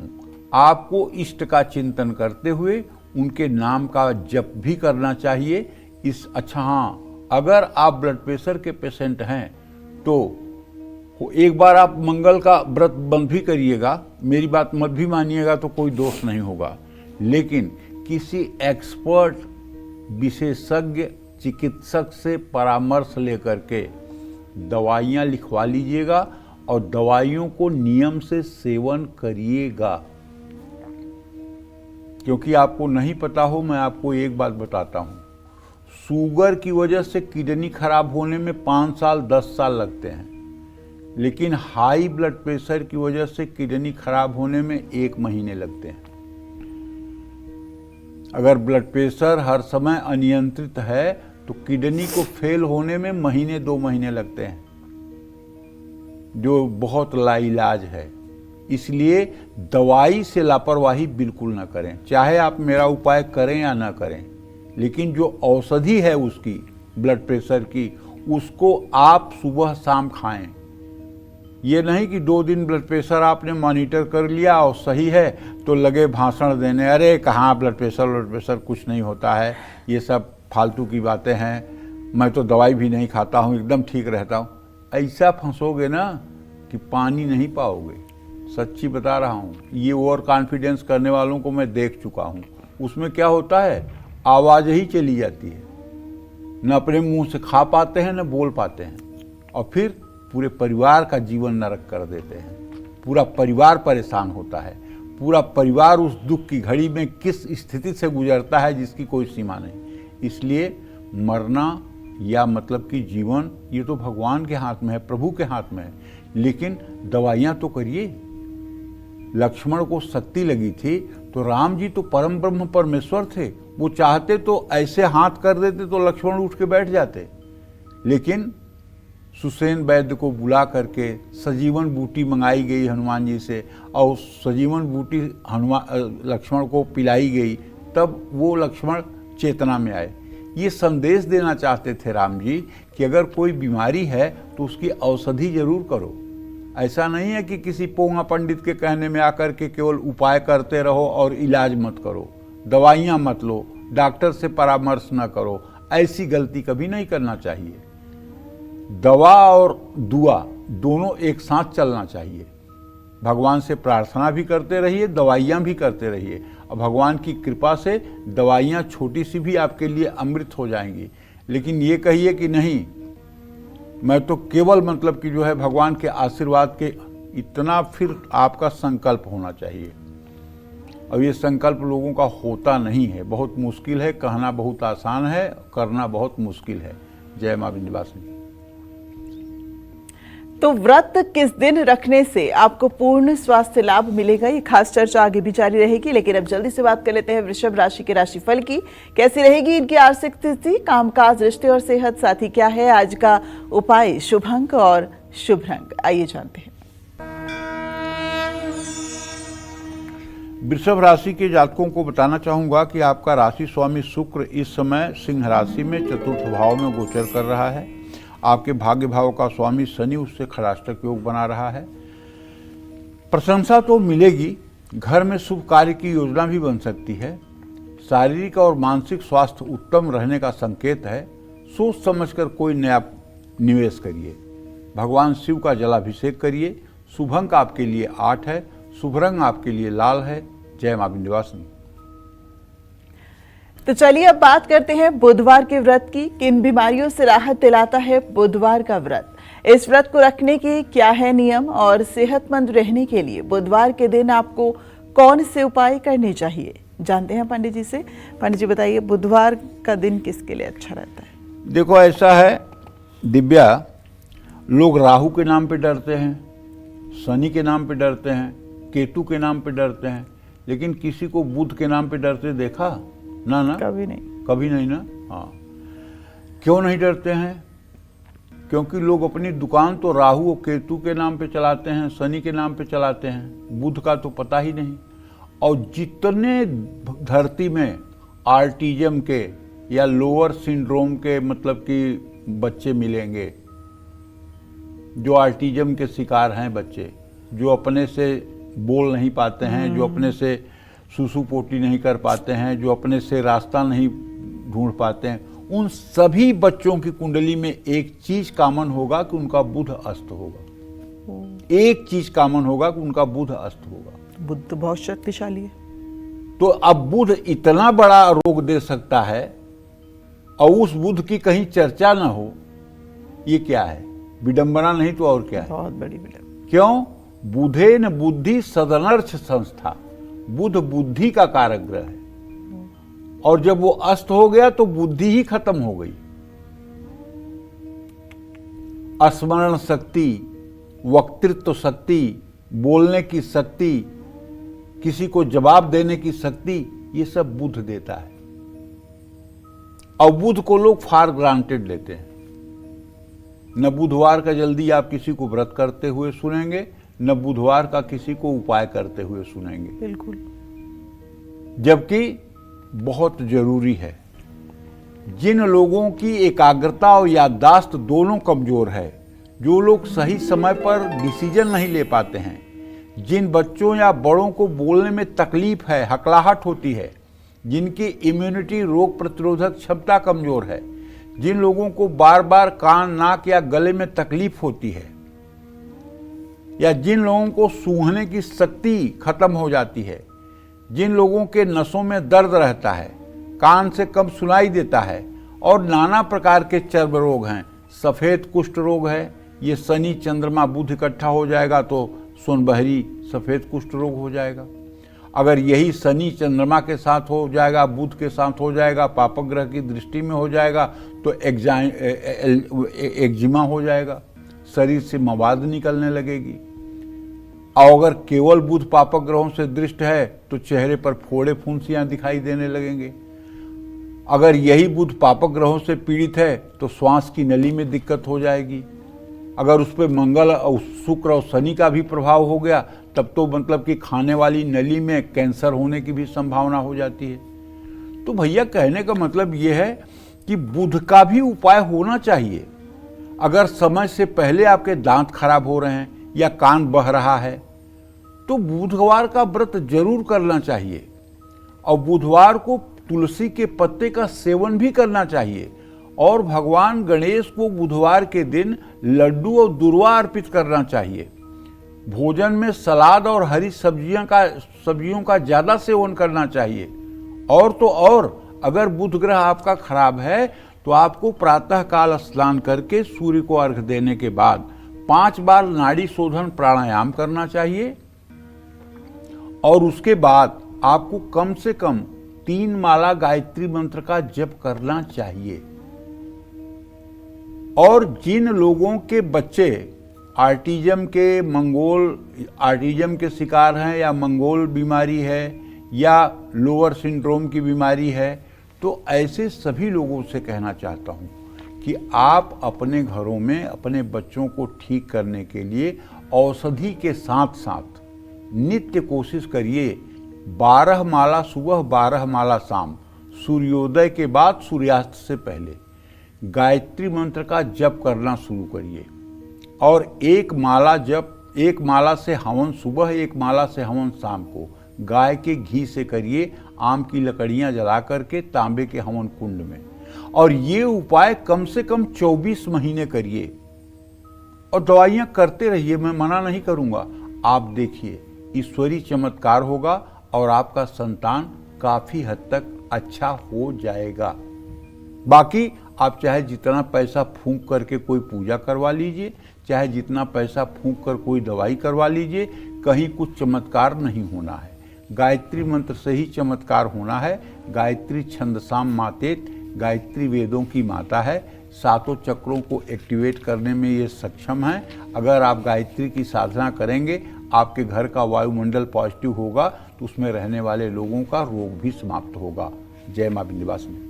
आपको इष्ट का चिंतन करते हुए उनके नाम का जप भी करना चाहिए। अच्छा हाँ, अगर आप ब्लड प्रेशर के पेशेंट हैं तो एक बार आप मंगल का व्रत बंद भी करिएगा, मेरी बात मत भी मानिएगा तो कोई दोष नहीं होगा। लेकिन किसी एक्सपर्ट विशेषज्ञ चिकित्सक से परामर्श लेकर के दवाइयाँ लिखवा लीजिएगा और दवाइयों को नियम से सेवन करिएगा। क्योंकि आपको नहीं पता हो, मैं आपको एक बात बताता हूँ, शुगर की वजह से किडनी खराब होने में 5 साल 10 साल लगते हैं, लेकिन हाई ब्लड प्रेशर की वजह से किडनी खराब होने में 1 महीने लगते हैं। अगर ब्लड प्रेशर हर समय अनियंत्रित है तो किडनी को फेल होने में महीने 2 महीने लगते हैं, जो बहुत लाइलाज है। इसलिए दवाई से लापरवाही बिल्कुल ना करें, चाहे आप मेरा उपाय करें या ना करें, लेकिन जो औषधि है उसकी ब्लड प्रेशर की, उसको आप सुबह शाम खाएं। ये नहीं कि 2 दिन ब्लड प्रेशर आपने मॉनिटर कर लिया और सही है तो लगे भाषण देने, अरे कहाँ ब्लड प्रेशर कुछ नहीं होता है, ये सब फालतू की बातें हैं, मैं तो दवाई भी नहीं खाता हूँ, एकदम ठीक रहता हूँ। ऐसा फंसोगे ना कि पानी नहीं पाओगे। सच्ची बता रहा हूँ, ये ओवर कॉन्फिडेंस करने वालों को मैं देख चुका हूँ। उसमें क्या होता है, आवाज़ ही चली जाती है, न अपने मुंह से खा पाते हैं न बोल पाते हैं, और फिर पूरे परिवार का जीवन नरक कर देते हैं। पूरा परिवार परेशान होता है। पूरा परिवार उस दुख की घड़ी में किस स्थिति से गुजरता है जिसकी कोई सीमा नहीं। इसलिए मरना या मतलब कि जीवन, ये तो भगवान के हाथ में है, प्रभु के हाथ में है, लेकिन दवाइयाँ तो करिए। लक्ष्मण को शक्ति लगी थी तो राम जी तो परम ब्रह्म परमेश्वर थे, वो चाहते तो ऐसे हाथ कर देते तो लक्ष्मण उठ के बैठ जाते। लेकिन सुसेन वैद्य को बुला करके सजीवन बूटी मंगाई गई हनुमान जी से, और सजीवन बूटी लक्ष्मण को पिलाई गई, तब वो लक्ष्मण चेतना में आए। ये संदेश देना चाहते थे राम जी कि अगर कोई बीमारी है तो उसकी औषधि जरूर करो। ऐसा नहीं है कि किसी पोंगा पंडित के कहने में आकर के केवल उपाय करते रहो और इलाज मत करो, दवाइयाँ मत लो, डॉक्टर से परामर्श न करो। ऐसी गलती कभी नहीं करना चाहिए। दवा और दुआ दोनों एक साथ चलना चाहिए। भगवान से प्रार्थना भी करते रहिए, दवाइयाँ भी करते रहिए, और भगवान की कृपा से दवाइयाँ छोटी सी भी आपके लिए अमृत हो जाएंगी। लेकिन ये कहिए कि नहीं, मैं तो केवल मतलब कि जो है भगवान के आशीर्वाद के, इतना फिर आपका संकल्प होना चाहिए। अब ये संकल्प लोगों का होता नहीं है, बहुत मुश्किल है। कहना बहुत आसान है, करना बहुत मुश्किल है। जय मां विंध्यवासिनी। तो व्रत किस दिन रखने से आपको पूर्ण स्वास्थ्य लाभ मिलेगा, ये खास चर्चा आगे भी जारी रहेगी। लेकिन अब जल्दी से बात कर लेते हैं वृषभ राशि के राशिफल की। कैसी रहेगी इनकी आर्थिक स्थिति, कामकाज, रिश्ते और सेहत, साथ ही क्या है आज का उपाय, शुभ अंक और शुभ रंग, आइए जानते हैं। वृषभ राशि के जातकों को बताना चाहूंगा कि आपका राशि स्वामी शुक्र इस समय सिंह राशि में चतुर्थ भाव में गोचर कर रहा है। आपके भाग्य भाव का स्वामी शनि उससे खराष्टक योग बना रहा है। प्रशंसा तो मिलेगी, घर में शुभ कार्य की योजना भी बन सकती है। शारीरिक और मानसिक स्वास्थ्य उत्तम रहने का संकेत है। सोच समझकर कोई नया निवेश करिए। भगवान शिव का जलाभिषेक करिए। शुभ अंक आपके लिए 8 है, शुभ रंग आपके लिए लाल है। जय मां विंध्यवासिनी। तो चलिए अब बात करते हैं बुधवार के व्रत की। किन बीमारियों से राहत दिलाता है बुधवार का व्रत, इस व्रत को रखने के क्या है नियम, और सेहतमंद रहने के लिए बुधवार के दिन आपको कौन से उपाय करने चाहिए, जानते हैं पंडित जी से। पंडित जी बताइए, बुधवार का दिन किसके लिए अच्छा रहता है? देखो ऐसा है दिव्या, लोग राहु के नाम पे डरते हैं, शनि के नाम पे डरते हैं, केतु के नाम पे डरते हैं, लेकिन किसी को बुध के नाम पे डरते देखा? ना, कभी नहीं, कभी नहीं ना। हाँ, क्यों नहीं डरते हैं? क्योंकि लोग अपनी दुकान तो राहु और केतु के नाम पे चलाते हैं, शनि के नाम पे चलाते हैं, बुध का तो पता ही नहीं। और जितने धरती में ऑटिज्म के या लोअर सिंड्रोम के मतलब कि बच्चे मिलेंगे, जो ऑटिज्म के शिकार हैं बच्चे, जो अपने से बोल नहीं पाते हैं, जो अपने से सुसु पोटी नहीं कर पाते हैं, जो अपने से रास्ता नहीं ढूंढ पाते हैं, उन सभी बच्चों की कुंडली में एक चीज कॉमन होगा कि उनका बुध अस्त होगा। एक चीज कॉमन होगा कि उनका बुध अस्त होगा। बुध तो बहुत शक्तिशाली है। तो अब बुध इतना बड़ा रोग दे सकता है और उस बुध की कहीं चर्चा ना हो, ये क्या है? विडंबना नहीं तो और क्या है? बहुत बड़ी विडंबना। क्यों? बुधेन बुद्धि सदनर्थ संस्था, बुध बुद्धि का कारक ग्रह है, और जब वो अस्त हो गया तो बुद्धि ही खत्म हो गई। स्मरण शक्ति, वक्तृत्व शक्ति, बोलने की शक्ति, किसी को जवाब देने की शक्ति, ये सब बुध देता है। और बुध को लोग फॉर ग्रांटेड लेते हैं। न बुधवार का जल्दी आप किसी को व्रत करते हुए सुनेंगे, न बुधवार का किसी को उपाय करते हुए सुनेंगे। बिल्कुल। जबकि बहुत जरूरी है। जिन लोगों की एकाग्रता और याददाश्त दोनों कमजोर है, जो लोग सही समय पर डिसीजन नहीं ले पाते हैं, जिन बच्चों या बड़ों को बोलने में तकलीफ है, हकलाहट होती है, जिनकी इम्यूनिटी रोग प्रतिरोधक क्षमता कमजोर है, जिन लोगों को बार बार कान, नाक या गले में तकलीफ होती है, या जिन लोगों को सूंघने की शक्ति खत्म हो जाती है, जिन लोगों के नसों में दर्द रहता है, कान से कम सुनाई देता है, और नाना प्रकार के चर्म रोग हैं, सफेद कुष्ठ रोग है, ये शनि चंद्रमा बुध इकट्ठा हो जाएगा तो सोनबहरी सफेद कुष्ठ रोग हो जाएगा। अगर यही शनि चंद्रमा के साथ हो जाएगा, बुध के साथ हो जाएगा, पापक ग्रह की दृष्टि में हो जाएगा तो एक्जिमा हो जाएगा, शरीर से मवाद निकलने लगेगी। और अगर केवल बुध पापक ग्रहों से दृष्ट है तो चेहरे पर फोड़े फुंसियां दिखाई देने लगेंगे। अगर यही बुध पापक ग्रहों से पीड़ित है तो श्वास की नली में दिक्कत हो जाएगी। अगर उस पर मंगल और शुक्र और शनि का भी प्रभाव हो गया तब तो मतलब कि खाने वाली नली में कैंसर होने की भी संभावना हो जाती है। तो भैया कहने का मतलब ये है कि बुध का भी उपाय होना चाहिए। अगर समय से पहले आपके दांत खराब हो रहे हैं या कान बह रहा है, तो बुधवार का व्रत जरूर करना चाहिए। और बुधवार को तुलसी के पत्ते का सेवन भी करना चाहिए। और भगवान गणेश को बुधवार के दिन लड्डू और दूर्वा अर्पित करना चाहिए। भोजन में सलाद और हरी सब्जियों का ज्यादा सेवन करना चाहिए। और तो और अगर बुध ग्रह आपका खराब है तो आपको प्रातः काल स्नान करके सूर्य को अर्घ्य देने के बाद 5 बार नाड़ी शोधन प्राणायाम करना चाहिए। और उसके बाद आपको कम से कम 3 माला गायत्री मंत्र का जप करना चाहिए। और जिन लोगों के बच्चे ऑटिज्म के शिकार हैं या मंगोल बीमारी है या लोअर सिंड्रोम की बीमारी है, तो ऐसे सभी लोगों से कहना चाहता हूं कि आप अपने घरों में अपने बच्चों को ठीक करने के लिए औषधि के साथ साथ नित्य कोशिश करिए 12 माला सुबह 12 माला शाम, सूर्योदय के बाद सूर्यास्त से पहले गायत्री मंत्र का जप करना शुरू करिए। और एक माला से हवन सुबह, 1 माला से हवन शाम को गाय के घी से करिए, आम की लकड़ियां जला करके तांबे के हवन कुंड में। और ये उपाय कम से कम 24 महीने करिए। और दवाइयां करते रहिए, मैं मना नहीं करूंगा। आप देखिए ईश्वरी चमत्कार होगा और आपका संतान काफी हद तक अच्छा हो जाएगा। बाकी आप चाहे जितना पैसा फूंक करके कोई पूजा करवा लीजिए, चाहे जितना पैसा फूंक कर कोई दवाई करवा लीजिए, कहीं कुछ चमत्कार नहीं होना है। गायत्री मंत्र से ही चमत्कार होना है। गायत्री छंदसाम मातेत, गायत्री वेदों की माता है। 7 चक्रों को एक्टिवेट करने में ये सक्षम है। अगर आप गायत्री की साधना करेंगे, आपके घर का वायुमंडल पॉजिटिव होगा तो उसमें रहने वाले लोगों का रोग भी समाप्त होगा। जय मां विंध्यवासिनी।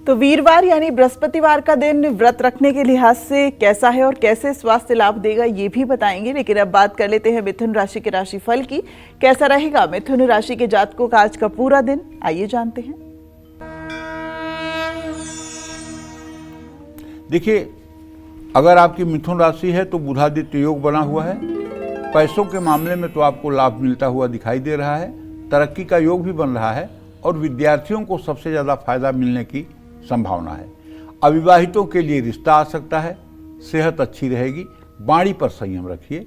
तो वीरवार यानी बृहस्पतिवार का दिन व्रत रखने के लिहाज से कैसा है और कैसे स्वास्थ्य लाभ देगा ये भी बताएंगे। लेकिन अब बात कर लेते हैं मिथुन राशि के राशिफल की। कैसा रहेगा मिथुन राशि के जातकों का आज का पूरा दिन, आइए जानते हैं। देखिए, अगर आपकी मिथुन राशि है तो बुधादित्य योग बना हुआ है। पैसों के मामले में तो आपको लाभ मिलता हुआ दिखाई दे रहा है। तरक्की का योग भी बन रहा है और विद्यार्थियों को सबसे ज्यादा फायदा मिलने की संभावना है। अविवाहितों के लिए रिश्ता आ सकता है। सेहत अच्छी रहेगी। वाणी पर संयम रखिए।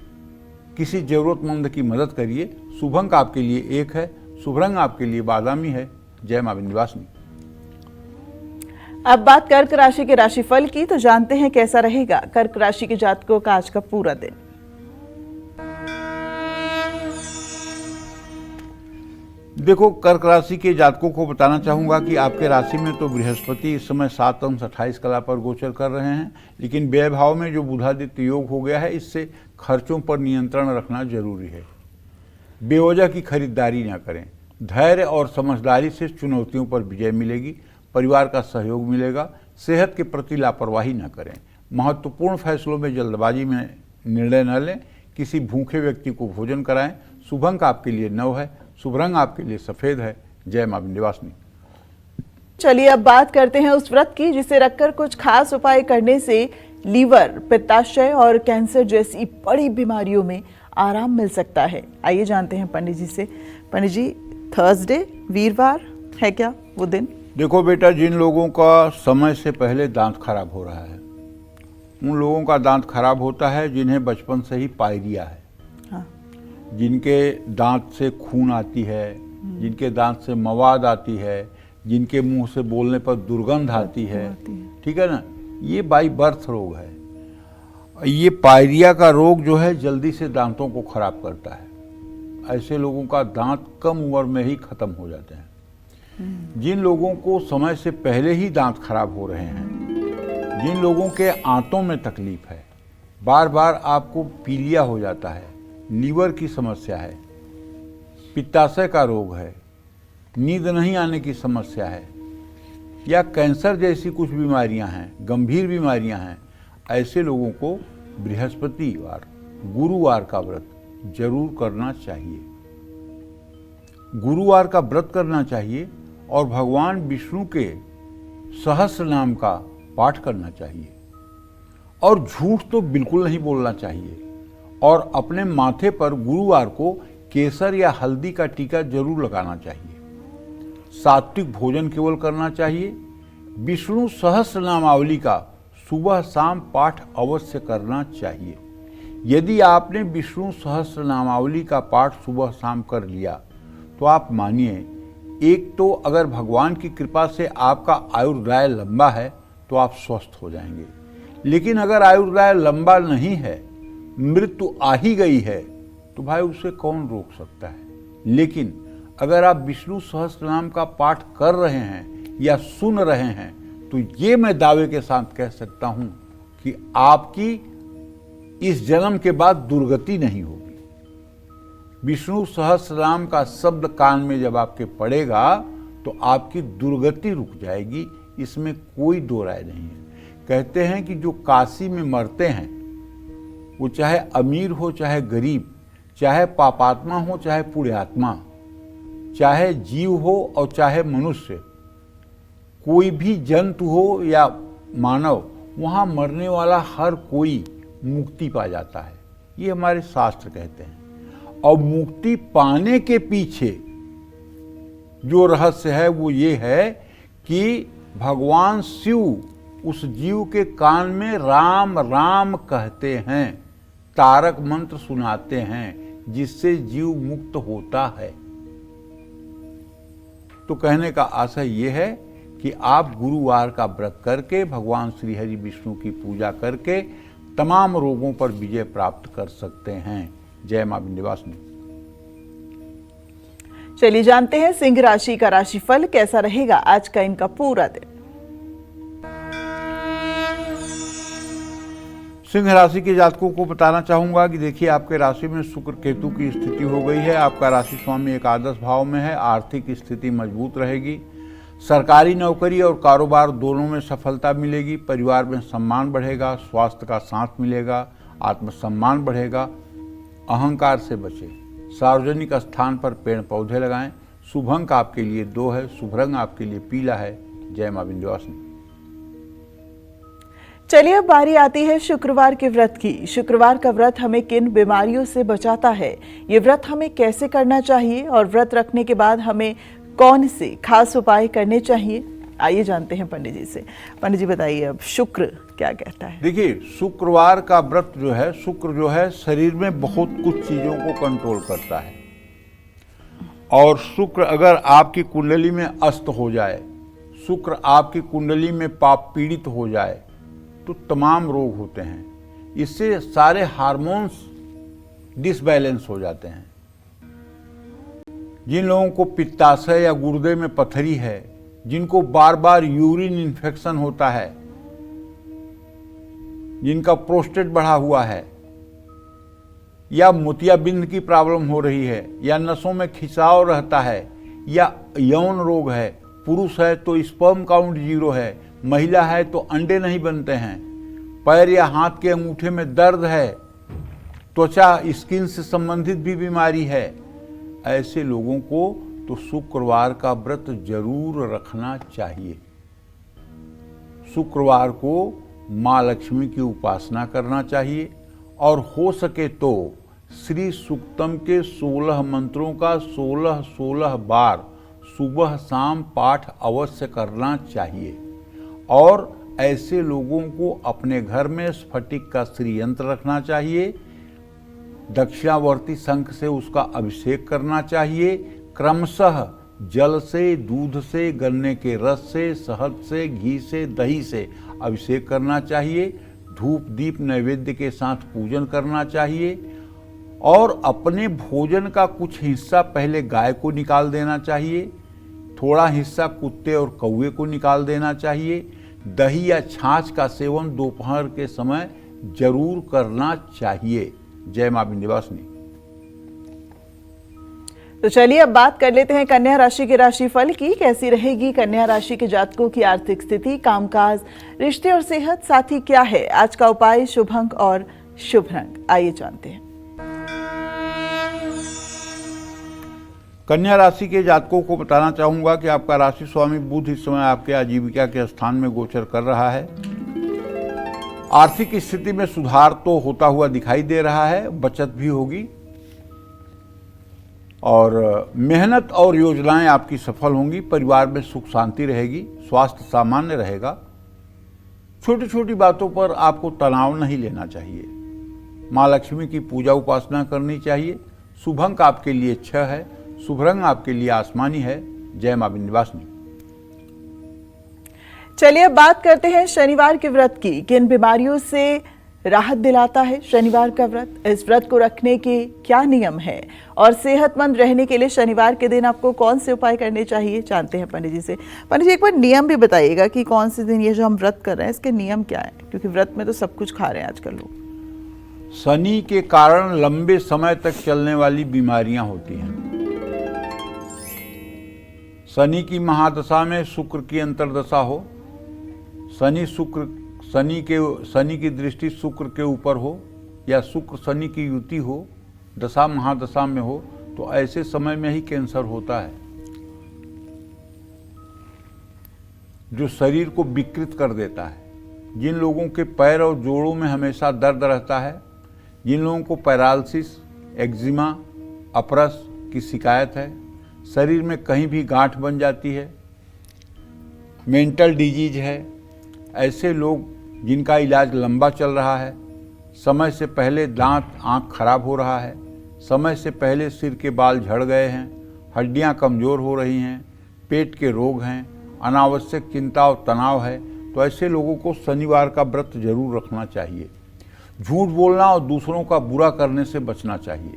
किसी जरूरतमंद की मदद करिए। शुभ अंक आपके लिए 1 है। शुभ रंग आपके लिए बादामी है। जय मां विंध्यवासिनी। अब बात कर्क राशि के राशिफल की, तो जानते हैं कैसा रहेगा कर्क राशि के जातकों का आज का पूरा दिन। देखो, कर्क राशि के जातकों को बताना चाहूंगा कि आपके राशि में तो बृहस्पति इस समय 7 अंश 28 कला पर गोचर कर रहे हैं। लेकिन व्यय भाव में जो बुधादित्य योग हो गया है, इससे खर्चों पर नियंत्रण रखना जरूरी है। बेवजह की खरीदारी ना करें। धैर्य और समझदारी से चुनौतियों पर विजय मिलेगी। परिवार का सहयोग मिलेगा। सेहत के प्रति लापरवाही न करें। महत्वपूर्ण फैसलों में जल्दबाजी में निर्णय न लें। किसी भूखे व्यक्ति को भोजन कराएं। शुभ अंक आपके लिए 9 है। शुभ रंग आपके लिए सफेद है। जय मां विंध्यवासिनी। चलिए अब बात करते हैं उस व्रत की जिसे रखकर कुछ खास उपाय करने से लीवर, पित्ताशय और कैंसर जैसी बड़ी बीमारियों में आराम मिल सकता है। आइए जानते हैं पंडित जी से। पंडित जी, थर्सडे वीरवार है क्या वो दिन? देखो बेटा, जिन लोगों का समय से पहले दांत खराब हो रहा है, उन लोगों का दांत खराब होता है जिन्हें बचपन से ही पायरिया है। हाँ। जिनके दांत से खून आती है, जिनके दांत से मवाद आती है, जिनके मुंह से बोलने पर दुर्गंध आती है, ठीक है ना, ये बाई बर्थ रोग है। ये पायरिया का रोग जो है जल्दी से दांतों को खराब करता है। ऐसे लोगों का दांत कम उम्र में ही खत्म हो जाते हैं। जिन लोगों को समय से पहले ही दांत खराब हो रहे हैं, जिन लोगों के आंतों में तकलीफ है, बार बार आपको पीलिया हो जाता है, लीवर की समस्या है, पित्ताशय का रोग है, नींद नहीं आने की समस्या है, या कैंसर जैसी कुछ बीमारियां हैं, गंभीर बीमारियां हैं, ऐसे लोगों को बृहस्पतिवार, गुरुवार का व्रत जरूर करना चाहिए। गुरुवार का व्रत करना चाहिए और भगवान विष्णु के सहस्र नाम का पाठ करना चाहिए। और झूठ तो बिल्कुल नहीं बोलना चाहिए। और अपने माथे पर गुरुवार को केसर या हल्दी का टीका जरूर लगाना चाहिए। सात्विक भोजन केवल करना चाहिए। विष्णु सहस्त्र नामावली का सुबह शाम पाठ अवश्य करना चाहिए। यदि आपने विष्णु सहस्त्र नामावली का पाठ सुबह शाम कर लिया तो आप मानिए, एक तो अगर भगवान की कृपा से आपका आयुर्दाय लंबा है तो आप स्वस्थ हो जाएंगे, लेकिन अगर आयुर्दाय लंबा नहीं है, मृत्यु आ ही गई है, तो भाई उसे कौन रोक सकता है। लेकिन अगर आप विष्णु सहस्त्र नाम का पाठ कर रहे हैं या सुन रहे हैं तो ये मैं दावे के साथ कह सकता हूं कि आपकी इस जन्म के बाद दुर्गति नहीं होगी। विष्णु सहस्त्र नाम का शब्द कान में जब आपके पड़ेगा तो आपकी दुर्गति रुक जाएगी, इसमें कोई दो राय नहीं है। कहते हैं कि जो काशी में मरते हैं वो चाहे अमीर हो चाहे गरीब, चाहे पापात्मा हो चाहे पुण्यात्मा, चाहे जीव हो और चाहे मनुष्य, कोई भी जंतु हो या मानव, वहाँ मरने वाला हर कोई मुक्ति पा जाता है, ये हमारे शास्त्र कहते हैं। और मुक्ति पाने के पीछे जो रहस्य है वो ये है कि भगवान शिव उस जीव के कान में राम राम कहते हैं, तारक मंत्र सुनाते हैं, जिससे जीव मुक्त होता है। तो कहने का आशय ये है कि आप गुरुवार का व्रत करके भगवान श्री हरि विष्णु की पूजा करके तमाम रोगों पर विजय प्राप्त कर सकते हैं। जय मां विंध्यवासिनी। चलिए जानते हैं सिंह राशि का राशिफल कैसा रहेगा आज का इनका पूरा दिन। सिंह राशि के जातकों को बताना चाहूंगा कि देखिए, आपके राशि में शुक्र केतु की स्थिति हो गई है। आपका राशि स्वामी एकादश भाव में है। आर्थिक स्थिति मजबूत रहेगी। सरकारी नौकरी और कारोबार दोनों में सफलता मिलेगी। परिवार में सम्मान बढ़ेगा। स्वास्थ्य का साथ मिलेगा। आत्मसम्मान बढ़ेगा। अहंकार से बचें। सार्वजनिक स्थान पर पेड़ पौधे लगाएं। शुभ अंक आपके लिए 2 है। शुभ रंग आपके लिए पीला है। जय मां विंध्यवासिनी। चलिए अब बारी आती है शुक्रवार के व्रत की। शुक्रवार का व्रत हमें किन बीमारियों से बचाता है, ये व्रत हमें कैसे करना चाहिए और व्रत रखने के बाद हमें कौन से खास उपाय करने चाहिए, आइए जानते हैं पंडित जी से। पंडित जी बताइए अब शुक्र क्या कहता है। देखिए, शुक्रवार का व्रत जो है, शुक्र जो है शरीर में बहुत कुछ चीजों को कंट्रोल करता है। और शुक्र अगर आपकी कुंडली में अस्त हो जाए, शुक्र आपकी कुंडली में पाप पीड़ित हो जाए तो तमाम रोग होते हैं। इससे सारे हार्मोन्स डिसबैलेंस हो जाते हैं। जिन लोगों को पित्ताशय या गुर्दे में पथरी है, जिनको बार बार यूरिन इन्फेक्शन होता है, जिनका प्रोस्टेट बढ़ा हुआ है, या मोतियाबिंद की प्रॉब्लम हो रही है, या नसों में खिंचाव रहता है, या यौन रोग है, पुरुष है तो स्पर्म काउंट 0 है, महिला है तो अंडे नहीं बनते हैं, पैर या हाथ के अंगूठे में दर्द है, त्वचा स्किन से संबंधित भी बीमारी है, ऐसे लोगों को तो शुक्रवार का व्रत जरूर रखना चाहिए। शुक्रवार को माँ लक्ष्मी की उपासना करना चाहिए और हो सके तो श्री सूक्तम के 16 मंत्रों का 16 बार सुबह शाम पाठ अवश्य करना चाहिए। और ऐसे लोगों को अपने घर में स्फटिक का श्रीयंत्र रखना चाहिए। दक्षिणावर्ती शंख से उसका अभिषेक करना चाहिए। क्रमशः जल से, दूध से, गन्ने के रस से, शहद से, घी से, दही से अभिषेक करना चाहिए। धूप दीप नैवेद्य के साथ पूजन करना चाहिए। और अपने भोजन का कुछ हिस्सा पहले गाय को निकाल देना चाहिए, थोड़ा हिस्सा कुत्ते और कौवे को निकाल देना चाहिए। दही या छाछ का सेवन दोपहर के समय जरूर करना चाहिए। जय मां विंध्यवासिनी। तो चलिए अब बात कर लेते हैं कन्या राशि के राशिफल की। कैसी रहेगी कन्या राशि के जातकों की आर्थिक स्थिति, कामकाज, रिश्ते और सेहत, साथ ही क्या है आज का उपाय, शुभ अंक और शुभ रंग, आइए जानते हैं। कन्या राशि के जातकों को बताना चाहूंगा कि आपका राशि स्वामी बुध इस समय आपके आजीविका के स्थान में गोचर कर रहा है। आर्थिक स्थिति में सुधार तो होता हुआ दिखाई दे रहा है, बचत भी होगी और मेहनत और योजनाएं आपकी सफल होंगी। परिवार में सुख शांति रहेगी, स्वास्थ्य सामान्य रहेगा। छोटी छोटी बातों पर आपको तनाव नहीं लेना चाहिए। माँ लक्ष्मी की पूजा उपासना करनी चाहिए। शुभ अंक आपके लिए 6 है। शुभ रंग आपके लिए आसमानी है। जय मां विंध्यवासिनी। चलिए अब बात करते हैं शनिवार के व्रत की। किन बीमारियों से राहत दिलाता है शनिवार का व्रत? इस व्रत को रखने के क्या नियम है और सेहतमंद रहने के लिए शनिवार के दिन आपको कौन से उपाय करने चाहिए, जानते हैं पंडित जी से। पंडित जी एक बार नियम भी बताइएगा कि कौन से दिन ये जो हम व्रत कर रहे हैं इसके नियम क्या है, क्योंकि व्रत में तो सब कुछ खा रहे हैं आजकल लोग। शनि के कारण लंबे समय तक चलने वाली बीमारियां होती हैं। शनि की महादशा में शुक्र की अंतर्दशा हो, शनि की दृष्टि शुक्र के ऊपर हो या शुक्र शनि की युति हो, दशा महादशा में हो, तो ऐसे समय में ही कैंसर होता है, जो शरीर को विकृत कर देता है। जिन लोगों के पैर और जोड़ों में हमेशा दर्द रहता है, जिन लोगों को पैरालिसिस, एक्जिमा, अपरस की शिकायत है, शरीर में कहीं भी गांठ बन जाती है, मेंटल डिजीज है, ऐसे लोग जिनका इलाज लंबा चल रहा है, समय से पहले दांत आँख खराब हो रहा है, समय से पहले सिर के बाल झड़ गए हैं, हड्डियां कमज़ोर हो रही हैं, पेट के रोग हैं, अनावश्यक चिंता और तनाव है, तो ऐसे लोगों को शनिवार का व्रत जरूर रखना चाहिए। झूठ बोलना और दूसरों का बुरा करने से बचना चाहिए।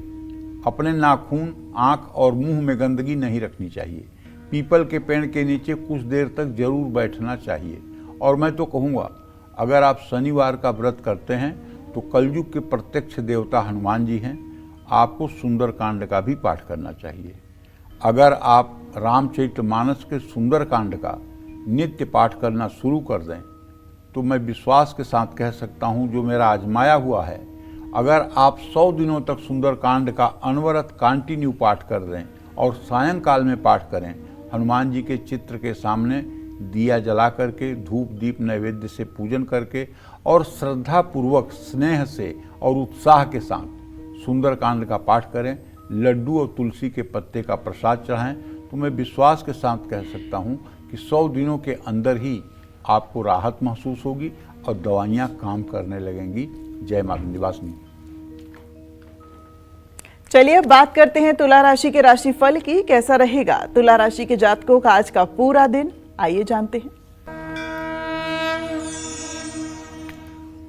अपने नाखून, आँख और मुंह में गंदगी नहीं रखनी चाहिए। पीपल के पेड़ के नीचे कुछ देर तक जरूर बैठना चाहिए। और मैं तो कहूँगा, अगर आप शनिवार का व्रत करते हैं तो कलयुग के प्रत्यक्ष देवता हनुमान जी हैं, आपको सुंदरकांड का भी पाठ करना चाहिए। अगर आप रामचरितमानस के सुंदरकांड का नित्य पाठ करना शुरू कर दें तो मैं विश्वास के साथ कह सकता हूं, जो मेरा आजमाया हुआ है, अगर आप 100 दिनों तक सुंदरकांड का अनवरत कंटिन्यू पाठ कर दें और सायंकाल में पाठ करें, हनुमान जी के चित्र के सामने दिया जला करके, धूप दीप नैवेद्य से पूजन करके और श्रद्धा पूर्वक, स्नेह से और उत्साह के साथ सुंदरकांड का पाठ करें, लड्डू और तुलसी के पत्ते का प्रसाद चढ़ाएं, तो मैं विश्वास के साथ कह सकता हूं कि 100 दिनों के अंदर ही आपको राहत महसूस होगी और दवाइयां काम करने लगेंगी। जय मां विंध्यवासिनी। चलिए अब बात करते हैं तुला राशि के राशिफल की। कैसा रहेगा तुला राशि के जातकों का आज का पूरा दिन, आइए जानते हैं।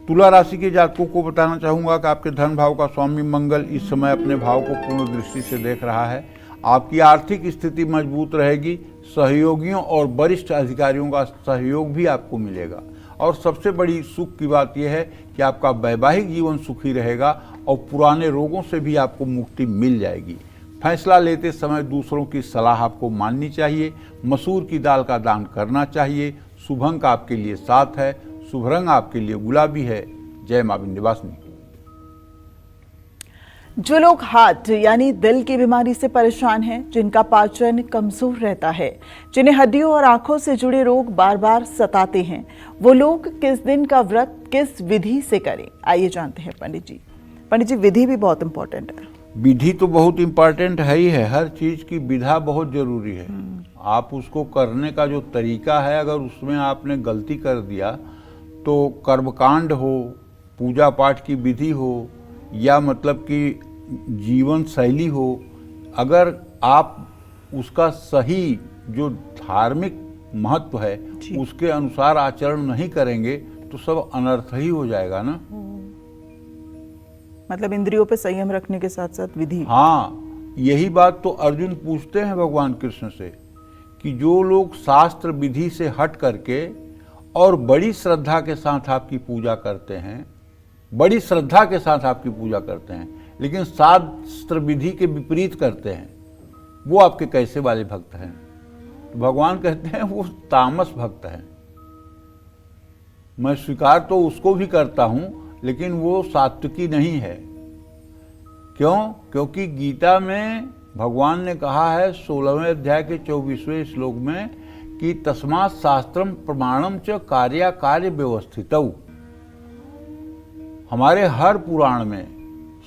तुला राशि के जातकों को बताना चाहूंगा कि आपके धन भाव का स्वामी मंगल इस समय अपने भाव को पूर्ण दृष्टि से देख रहा है। आपकी आर्थिक स्थिति मजबूत रहेगी। सहयोगियों और वरिष्ठ अधिकारियों का सहयोग भी आपको मिलेगा। और सबसे बड़ी सुख की बात यह है कि आपका वैवाहिक जीवन सुखी रहेगा और पुराने रोगों से भी आपको मुक्ति मिल जाएगी। फैसला लेते समय दूसरों की सलाह आपको माननी चाहिए। मसूर की दाल का दान करना चाहिए। शुभ अंक आपके लिए 7 है। शुभ रंग आपके लिए गुलाबी है। जय मां विंध्यवासिनी। जो लोग हार्ट यानी दिल की बीमारी से परेशान हैं, जिनका पाचन कमजोर रहता है, जिन्हें हड्डियों और आंखों से जुड़े रोग बार बार सताते हैं, वो लोग किस दिन का व्रत किस विधि से करें, आइए जानते हैं पंडित जी। पंडित जी, विधि भी बहुत इंपॉर्टेंट है। विधि तो बहुत इंपॉर्टेंट है ही है। हर चीज की विधा बहुत जरूरी है। आप उसको करने का जो तरीका है, अगर उसमें आपने गलती कर दिया तो कर्मकांड हो, पूजा पाठ की विधि हो, या मतलब कि जीवन शैली हो, अगर आप उसका सही जो धार्मिक महत्व है उसके अनुसार आचरण नहीं करेंगे तो सब अनर्थ ही हो जाएगा ना। मतलब इंद्रियों पे संयम रखने के साथ साथ विधि। हाँ, यही बात तो अर्जुन पूछते हैं भगवान कृष्ण से कि जो लोग शास्त्र विधि से हट करके और बड़ी श्रद्धा के साथ आपकी पूजा करते हैं, बड़ी श्रद्धा के साथ आपकी पूजा करते हैं, लेकिन शास्त्र विधि के विपरीत करते हैं, वो आपके कैसे वाले भक्त हैं? तो भगवान कहते हैं वो तामस भक्त हैं। मैं स्वीकार तो उसको भी करता हूं, लेकिन वो सात्विकी नहीं है। क्यों? क्योंकि गीता में भगवान ने कहा है 16वें अध्याय के 24वें श्लोक में कि तस्मात् शास्त्रम प्रमाणम च कार्य व्यवस्थितौ। हमारे हर पुराण में,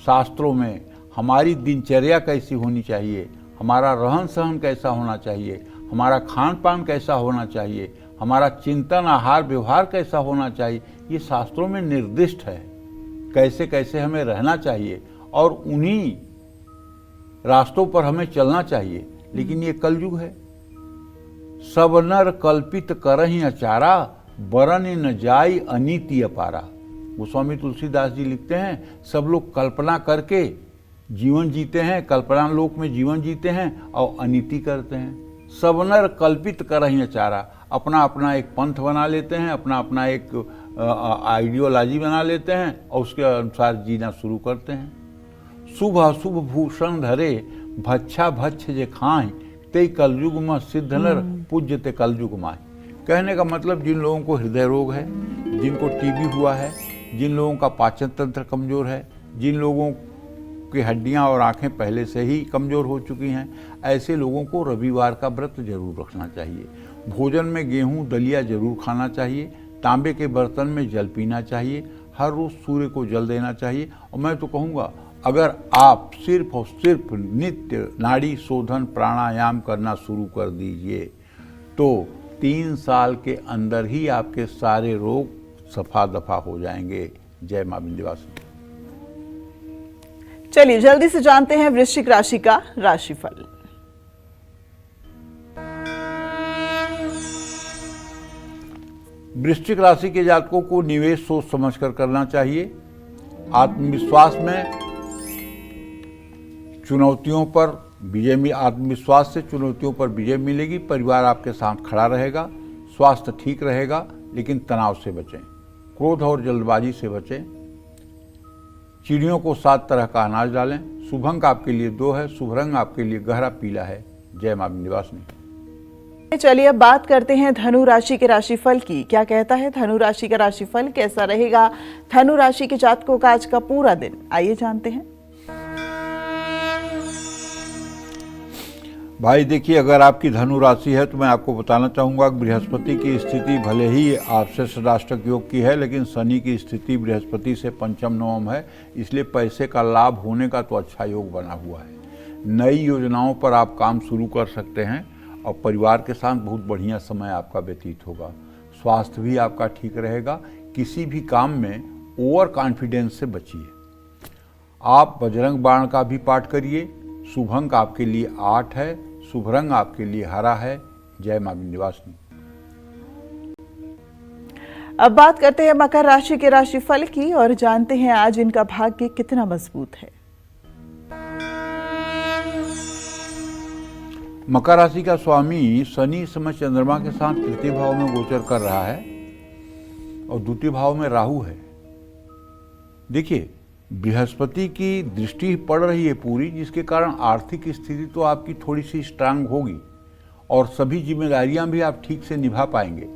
शास्त्रों में हमारी दिनचर्या कैसी होनी चाहिए, हमारा रहन सहन कैसा होना चाहिए, हमारा खान पान कैसा होना चाहिए, हमारा चिंतन आहार व्यवहार कैसा होना चाहिए, ये शास्त्रों में निर्दिष्ट है। कैसे कैसे हमें रहना चाहिए और उन्हीं रास्तों पर हमें चलना चाहिए। लेकिन ये कलयुग है। सब नर कल्पित करहि अचारा, बरन न जाई अनीति अपारा। गोस्वामी तुलसीदास जी लिखते हैं, सब लोग कल्पना करके जीवन जीते हैं, कल्पना लोक में जीवन जीते हैं और अनीति करते हैं। सब नर कल्पित करहि अचारा, अपना अपना एक पंथ बना लेते हैं, अपना अपना एक आइडियोलॉजी बना लेते हैं और उसके अनुसार जीना शुरू करते हैं। शुभ अशुभ भूषण धरे, भच्छा भक्ष जे खाएं, ते कलयुग में सिद्ध नर पूज्य ते कलयुग माय। कहने का मतलब जिन लोगों को हृदय रोग है, जिनको टीबी हुआ है, जिन लोगों का पाचन तंत्र कमजोर है, जिन लोगों की हड्डियां और आंखें पहले से ही कमजोर हो चुकी हैं, ऐसे लोगों को रविवार का व्रत जरूर रखना चाहिए। भोजन में गेहूं दलिया जरूर खाना चाहिए, तांबे के बर्तन में जल पीना चाहिए, हर रोज सूर्य को जल देना चाहिए। और मैं तो कहूँगा, अगर आप सिर्फ और सिर्फ नित्य नाड़ी शोधन प्राणायाम करना शुरू कर दीजिए तो 3 साल के अंदर ही आपके सारे रोग सफा दफा हो जाएंगे। जय मां विंध्यवासिनी। चलिए जल्दी से जानते हैं वृश्चिक राशि का राशिफल। वृश्चिक राशि के जातकों को निवेश सोच समझकर करना चाहिए। आत्मविश्वास में चुनौतियों पर विजय, आत्मविश्वास से चुनौतियों पर विजय मिलेगी। परिवार आपके साथ खड़ा रहेगा। स्वास्थ्य ठीक रहेगा, लेकिन तनाव से बचें, क्रोध और जल्दबाजी से बचें। चिड़ियों को 7 तरह का अनाज डालें। शुभ अंक आपके लिए 2 है, शुभ रंग आपके लिए गहरा पीला है। जय मां विंध्यवासिनी। चलिए अब बात करते हैं धनु राशि के राशिफल की। क्या कहता है धनु राशि का राशिफल, कैसा रहेगा धनु राशि के जातकों का आज का पूरा दिन, आइए जानते हैं। भाई देखिए, अगर आपकी धनु राशि है तो मैं आपको बताना चाहूँगा कि बृहस्पति की स्थिति भले ही आपसे षडाष्टक योग की है, लेकिन शनि की स्थिति बृहस्पति से पंचम नवम है, इसलिए पैसे का लाभ होने का तो अच्छा योग बना हुआ है। नई योजनाओं पर आप काम शुरू कर सकते हैं और परिवार के साथ बहुत बढ़िया समय आपका व्यतीत होगा। स्वास्थ्य भी आपका ठीक रहेगा। किसी भी काम में ओवर कॉन्फिडेंस से बचिए। आप बजरंग बाण का भी पाठ करिए। शुभ अंक आपके लिए 8 है, शुभ रंग आपके लिए हरा है। जय मां विंध्यवासिनी। अब बात करते हैं मकर राशि के राशिफल की और जानते हैं आज इनका भाग्य कितना मजबूत है। मकर राशि का स्वामी शनि इस समय चंद्रमा के साथ तृतीय भाव में गोचर कर रहा है और द्वितीय भाव में राहु है। देखिए, बृहस्पति की दृष्टि पड़ रही है पूरी, जिसके कारण आर्थिक स्थिति तो आपकी थोड़ी सी स्ट्रांग होगी और सभी जिम्मेदारियां भी आप ठीक से निभा पाएंगे।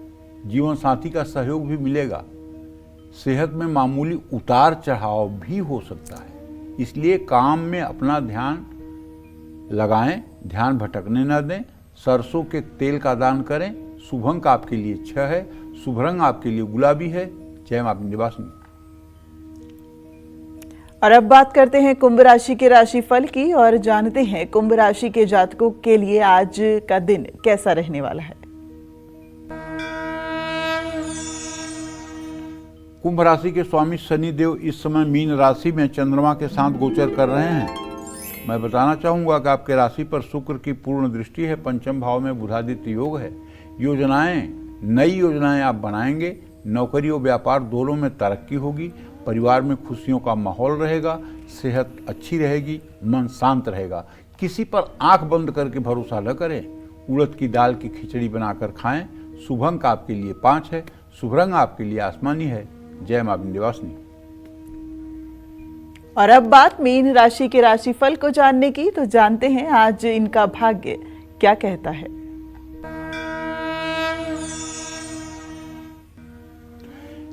जीवन साथी का सहयोग भी मिलेगा। सेहत में मामूली उतार चढ़ाव भी हो सकता है, इसलिए काम में अपना ध्यान लगाएं, ध्यान भटकने न दें। सरसों के तेल का दान करें। शुभ अंक आपके लिए 6 है, शुभ रंग आपके लिए गुलाबी है। जय मां विंध्यवासिनी। और अब बात करते हैं कुंभ राशि के राशिफल की और जानते हैं कुंभ राशि के जातकों के लिए आज का दिन कैसा रहने वाला है। कुंभ राशि के स्वामी शनि देव इस समय मीन राशि में चंद्रमा के साथ गोचर कर रहे हैं। मैं बताना चाहूंगा कि आपके राशि पर शुक्र की पूर्ण दृष्टि है। पंचम भाव में बुधादित्य योग है। नई योजनाएं आप बनाएंगे। नौकरी और व्यापार दोनों में तरक्की होगी। परिवार में खुशियों का माहौल रहेगा। सेहत अच्छी रहेगी, मन शांत रहेगा। किसी पर आंख बंद करके भरोसा न करें। उड़द की दाल की खिचड़ी बनाकर खाएं। शुभ अंक आपके लिए 5 है, शुभ रंग आपके लिए आसमानी है। जय मां विंध्यवासिनी। और अब बात मीन राशि के राशिफल को जानने की, तो जानते हैं आज इनका भाग्य क्या कहता है।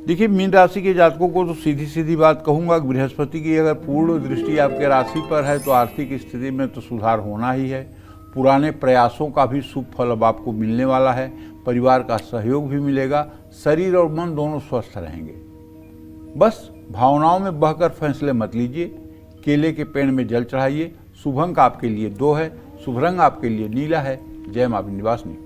देखिए, मीन राशि के जातकों को तो सीधी सीधी बात कहूंगा कि बृहस्पति की अगर पूर्ण दृष्टि आपके राशि पर है तो आर्थिक स्थिति में तो सुधार होना ही है। पुराने प्रयासों का भी शुभ फल अब आपको मिलने वाला है। परिवार का सहयोग भी मिलेगा। शरीर और मन दोनों स्वस्थ रहेंगे। बस भावनाओं में बहकर फैसले मत लीजिए। केले के पेड़ में जल चढ़ाइए। शुभ अंक आपके लिए 2 है। शुभ रंग आपके लिए नीला है। जय मां विंध्यवासिनी।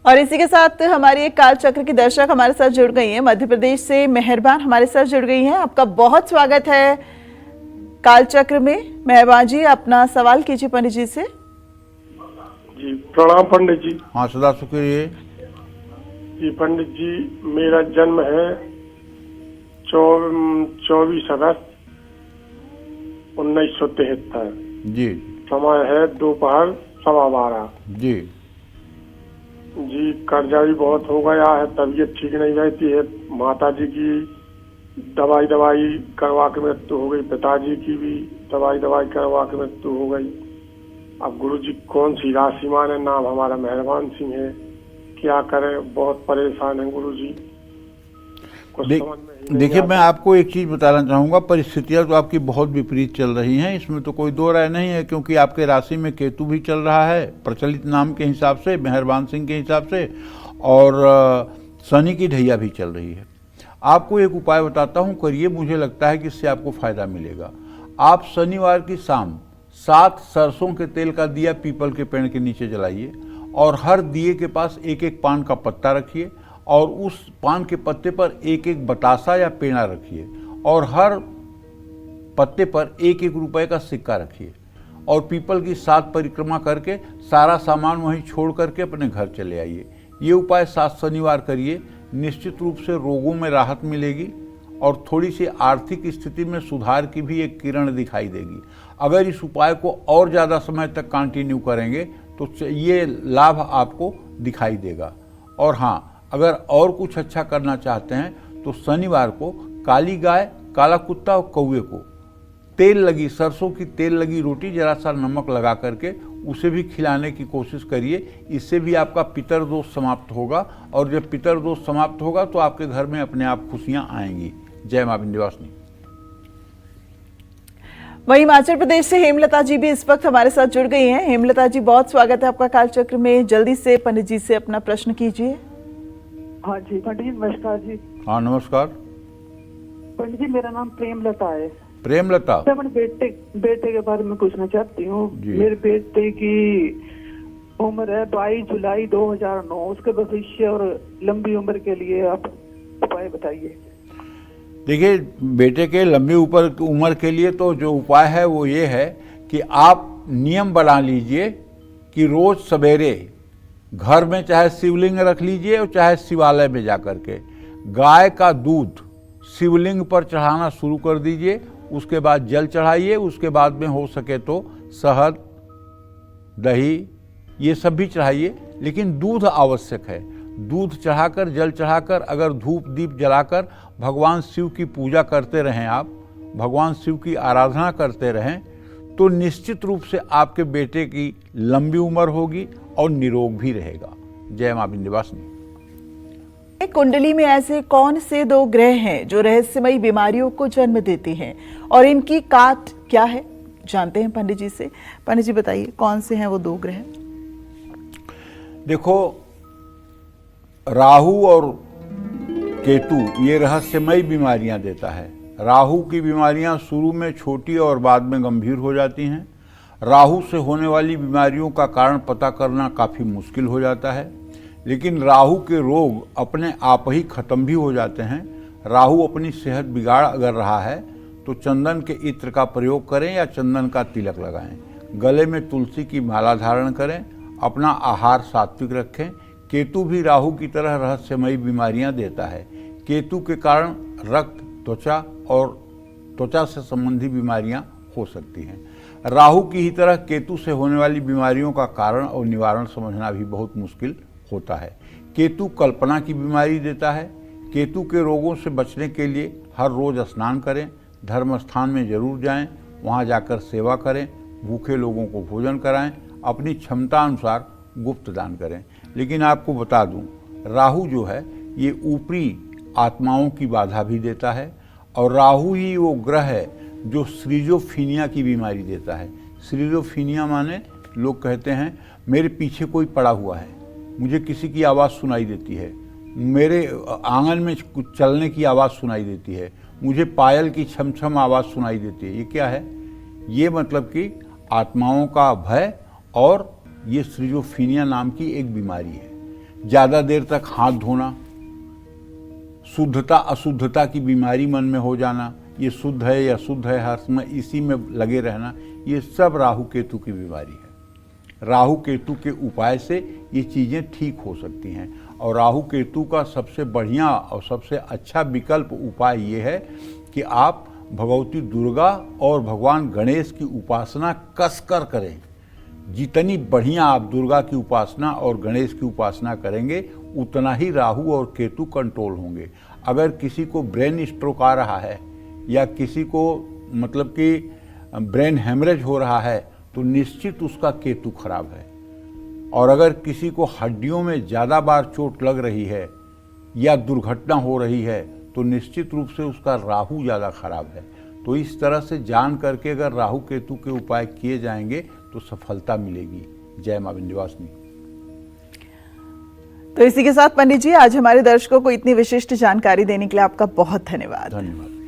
और इसी के साथ हमारी एक काल चक्र की दर्शक हमारे साथ जुड़ गई हैं, मध्य प्रदेश से मेहरबान हमारे साथ जुड़ गई हैं। आपका बहुत स्वागत है काल चक्र में। मेहरबान जी, अपना सवाल कीजिए पंडित जी से। जी प्रणाम पंडित जी। हाँ, सदा सुखी रहिए। जी पंडित जी, मेरा जन्म है 24 अगस्त 1973। जी समय है दोपहर 12:15। जी जी कर्जा भी बहुत हो गया है, तबीयत ठीक नहीं रहती है। माता जी की दवाई करवा के मृत्यु हो गई, पिताजी की भी दवाई करवा के मृत्यु हो गई। अब गुरुजी कौन सी राशि माने? नाम हमारा मेहरबान सिंह है। क्या करें, बहुत परेशान है गुरुजी। कुछ समझ में ही नहीं देखिए, आता। मैं आपको एक चीज बताना चाहूंगा। परिस्थितियां तो आपकी बहुत विपरीत चल रही हैं, इसमें तो कोई दो राय नहीं है, क्योंकि आपके राशि में केतु भी चल रहा है प्रचलित नाम के हिसाब से, मेहरबान सिंह के हिसाब से, और शनि की ढैया भी चल रही है। आपको एक उपाय बताता हूं, करिए, मुझे लगता है कि इससे आपको फायदा मिलेगा। आप शनिवार की शाम 7 सरसों के तेल का दिया पीपल के पेड़ के नीचे जलाइए, और हर दिए के पास एक एक पान का पत्ता रखिए, और उस पान के पत्ते पर एक एक बतासा या पेड़ा रखिए, और हर पत्ते पर एक एक रुपए का सिक्का रखिए, और पीपल की 7 परिक्रमा करके सारा सामान वहीं छोड़ करके अपने घर चले आइए। ये उपाय 7 शनिवार करिए, निश्चित रूप से रोगों में राहत मिलेगी और थोड़ी सी आर्थिक स्थिति में सुधार की भी एक किरण दिखाई देगी। अगर इस उपाय को और ज़्यादा समय तक कंटिन्यू करेंगे तो ये लाभ आपको दिखाई देगा। और हाँ, अगर और कुछ अच्छा करना चाहते हैं तो शनिवार को काली गाय, काला कुत्ता और कौवे को तेल लगी, सरसों की तेल लगी रोटी जरा सा नमक लगा करके उसे भी खिलाने की कोशिश करिए। इससे भी आपका पितर दोष समाप्त होगा, और जब पितर दोष समाप्त होगा तो आपके घर में अपने आप खुशियां आएंगी। जय मां विंध्यवासिनी। वहीं हिमाचल प्रदेश से हेमलता जी भी इस वक्त हमारे साथ जुड़ गई हैं। हेमलता जी, बहुत स्वागत है आपका काल चक्र में। जल्दी से पंडित जी से अपना प्रश्न कीजिए। हाँ जी पंडित जी, नमस्कार जी। हाँ, नमस्कार। पंडित जी, मेरा नाम प्रेमलता है। प्रेमलता, मैं अपने बेटे के बारे में पूछना चाहती हूँ। जी। मेरे बेटे की उम्र है 22 जुलाई 2009। उसके भविष्य और लंबी उम्र के लिए आप उपाय बताइए। देखिए, बेटे के लंबी उम्र के लिए तो जो उपाय है वो ये है कि आप नियम बना लीजिए कि रोज सवेरे घर में चाहे शिवलिंग रख लीजिए और चाहे शिवालय में जाकर के गाय का दूध शिवलिंग पर चढ़ाना शुरू कर दीजिए। उसके बाद जल चढ़ाइए। उसके बाद में हो सके तो शहद, दही, ये सब भी चढ़ाइए, लेकिन दूध आवश्यक है। दूध चढ़ाकर, जल चढ़ाकर, अगर धूप दीप जलाकर भगवान शिव की पूजा करते रहें, आप भगवान शिव की आराधना करते रहें, तो निश्चित रूप से आपके बेटे की लंबी उम्र होगी और निरोग भी रहेगा। जय मां विंध्यवासिनी। कुंडली में ऐसे कौन से 2 ग्रह हैं जो रहस्यमयी बीमारियों को जन्म देते हैं, और इनकी काट क्या है, जानते हैं पंडित जी से। पंडित जी बताइए, कौन से हैं वो 2 ग्रह? देखो, राहु और केतु ये रहस्यमयी बीमारियां देता है। राहु की बीमारियां शुरू में छोटी और बाद में गंभीर हो जाती हैं। राहु से होने वाली बीमारियों का कारण पता करना काफ़ी मुश्किल हो जाता है, लेकिन राहु के रोग अपने आप ही खत्म भी हो जाते हैं। राहु अपनी सेहत बिगाड़ अगर रहा है तो चंदन के इत्र का प्रयोग करें या चंदन का तिलक लगाएं। गले में तुलसी की माला धारण करें। अपना आहार सात्विक रखें। केतु भी राहु की तरह रहस्यमयी बीमारियां देता है। केतु के कारण रक्त, त्वचा और त्वचा से संबंधी बीमारियां हो सकती हैं। राहु की ही तरह केतु से होने वाली बीमारियों का कारण और निवारण समझना भी बहुत मुश्किल होता है। केतु कल्पना की बीमारी देता है। केतु के रोगों से बचने के लिए हर रोज स्नान करें, धर्म स्थान में जरूर जाएं, वहां जाकर सेवा करें, भूखे लोगों को भोजन कराएं, अपनी क्षमता अनुसार गुप्त दान करें। लेकिन आपको बता दूं, राहु जो है ये ऊपरी आत्माओं की बाधा भी देता है, और राहु ही वो ग्रह है जो स्किज़ोफ्रेनिया की बीमारी देता है। स्किज़ोफ्रेनिया माने लोग कहते हैं मेरे पीछे कोई पड़ा हुआ है, मुझे किसी की आवाज़ सुनाई देती है, मेरे आंगन में कुछ चलने की आवाज़ सुनाई देती है, मुझे पायल की छम छम आवाज़ सुनाई देती है। ये क्या है? ये मतलब कि आत्माओं का भय, और ये स्किज़ोफ्रेनिया नाम की एक बीमारी है। ज़्यादा देर तक हाथ धोना, शुद्धता अशुद्धता की बीमारी मन में हो जाना, ये शुद्ध है या अशुद्ध है हर समय इसी में लगे रहना, ये सब राहु केतु की बीमारी है। राहु केतु के उपाय से ये चीज़ें ठीक हो सकती हैं। और राहु केतु का सबसे बढ़िया और सबसे अच्छा विकल्प उपाय ये है कि आप भगवती दुर्गा और भगवान गणेश की उपासना कसकर करें। जितनी बढ़िया आप दुर्गा की उपासना और गणेश की उपासना करेंगे, उतना ही राहु और केतु कंट्रोल होंगे। अगर किसी को ब्रेन स्ट्रोक आ रहा है या किसी को मतलब कि ब्रेन हेमरेज हो रहा है, तो निश्चित उसका केतु खराब है। और अगर किसी को हड्डियों में ज़्यादा बार चोट लग रही है या दुर्घटना हो रही है, तो निश्चित रूप से उसका राहु ज़्यादा खराब है। तो इस तरह से जान करके अगर राहु केतु के उपाय किए जाएंगे तो सफलता मिलेगी। जय मां विंध्यवासिनी। तो इसी के साथ पंडित जी, आज हमारे दर्शकों को इतनी विशिष्ट जानकारी देने के लिए आपका बहुत धन्यवाद। धन्यवाद।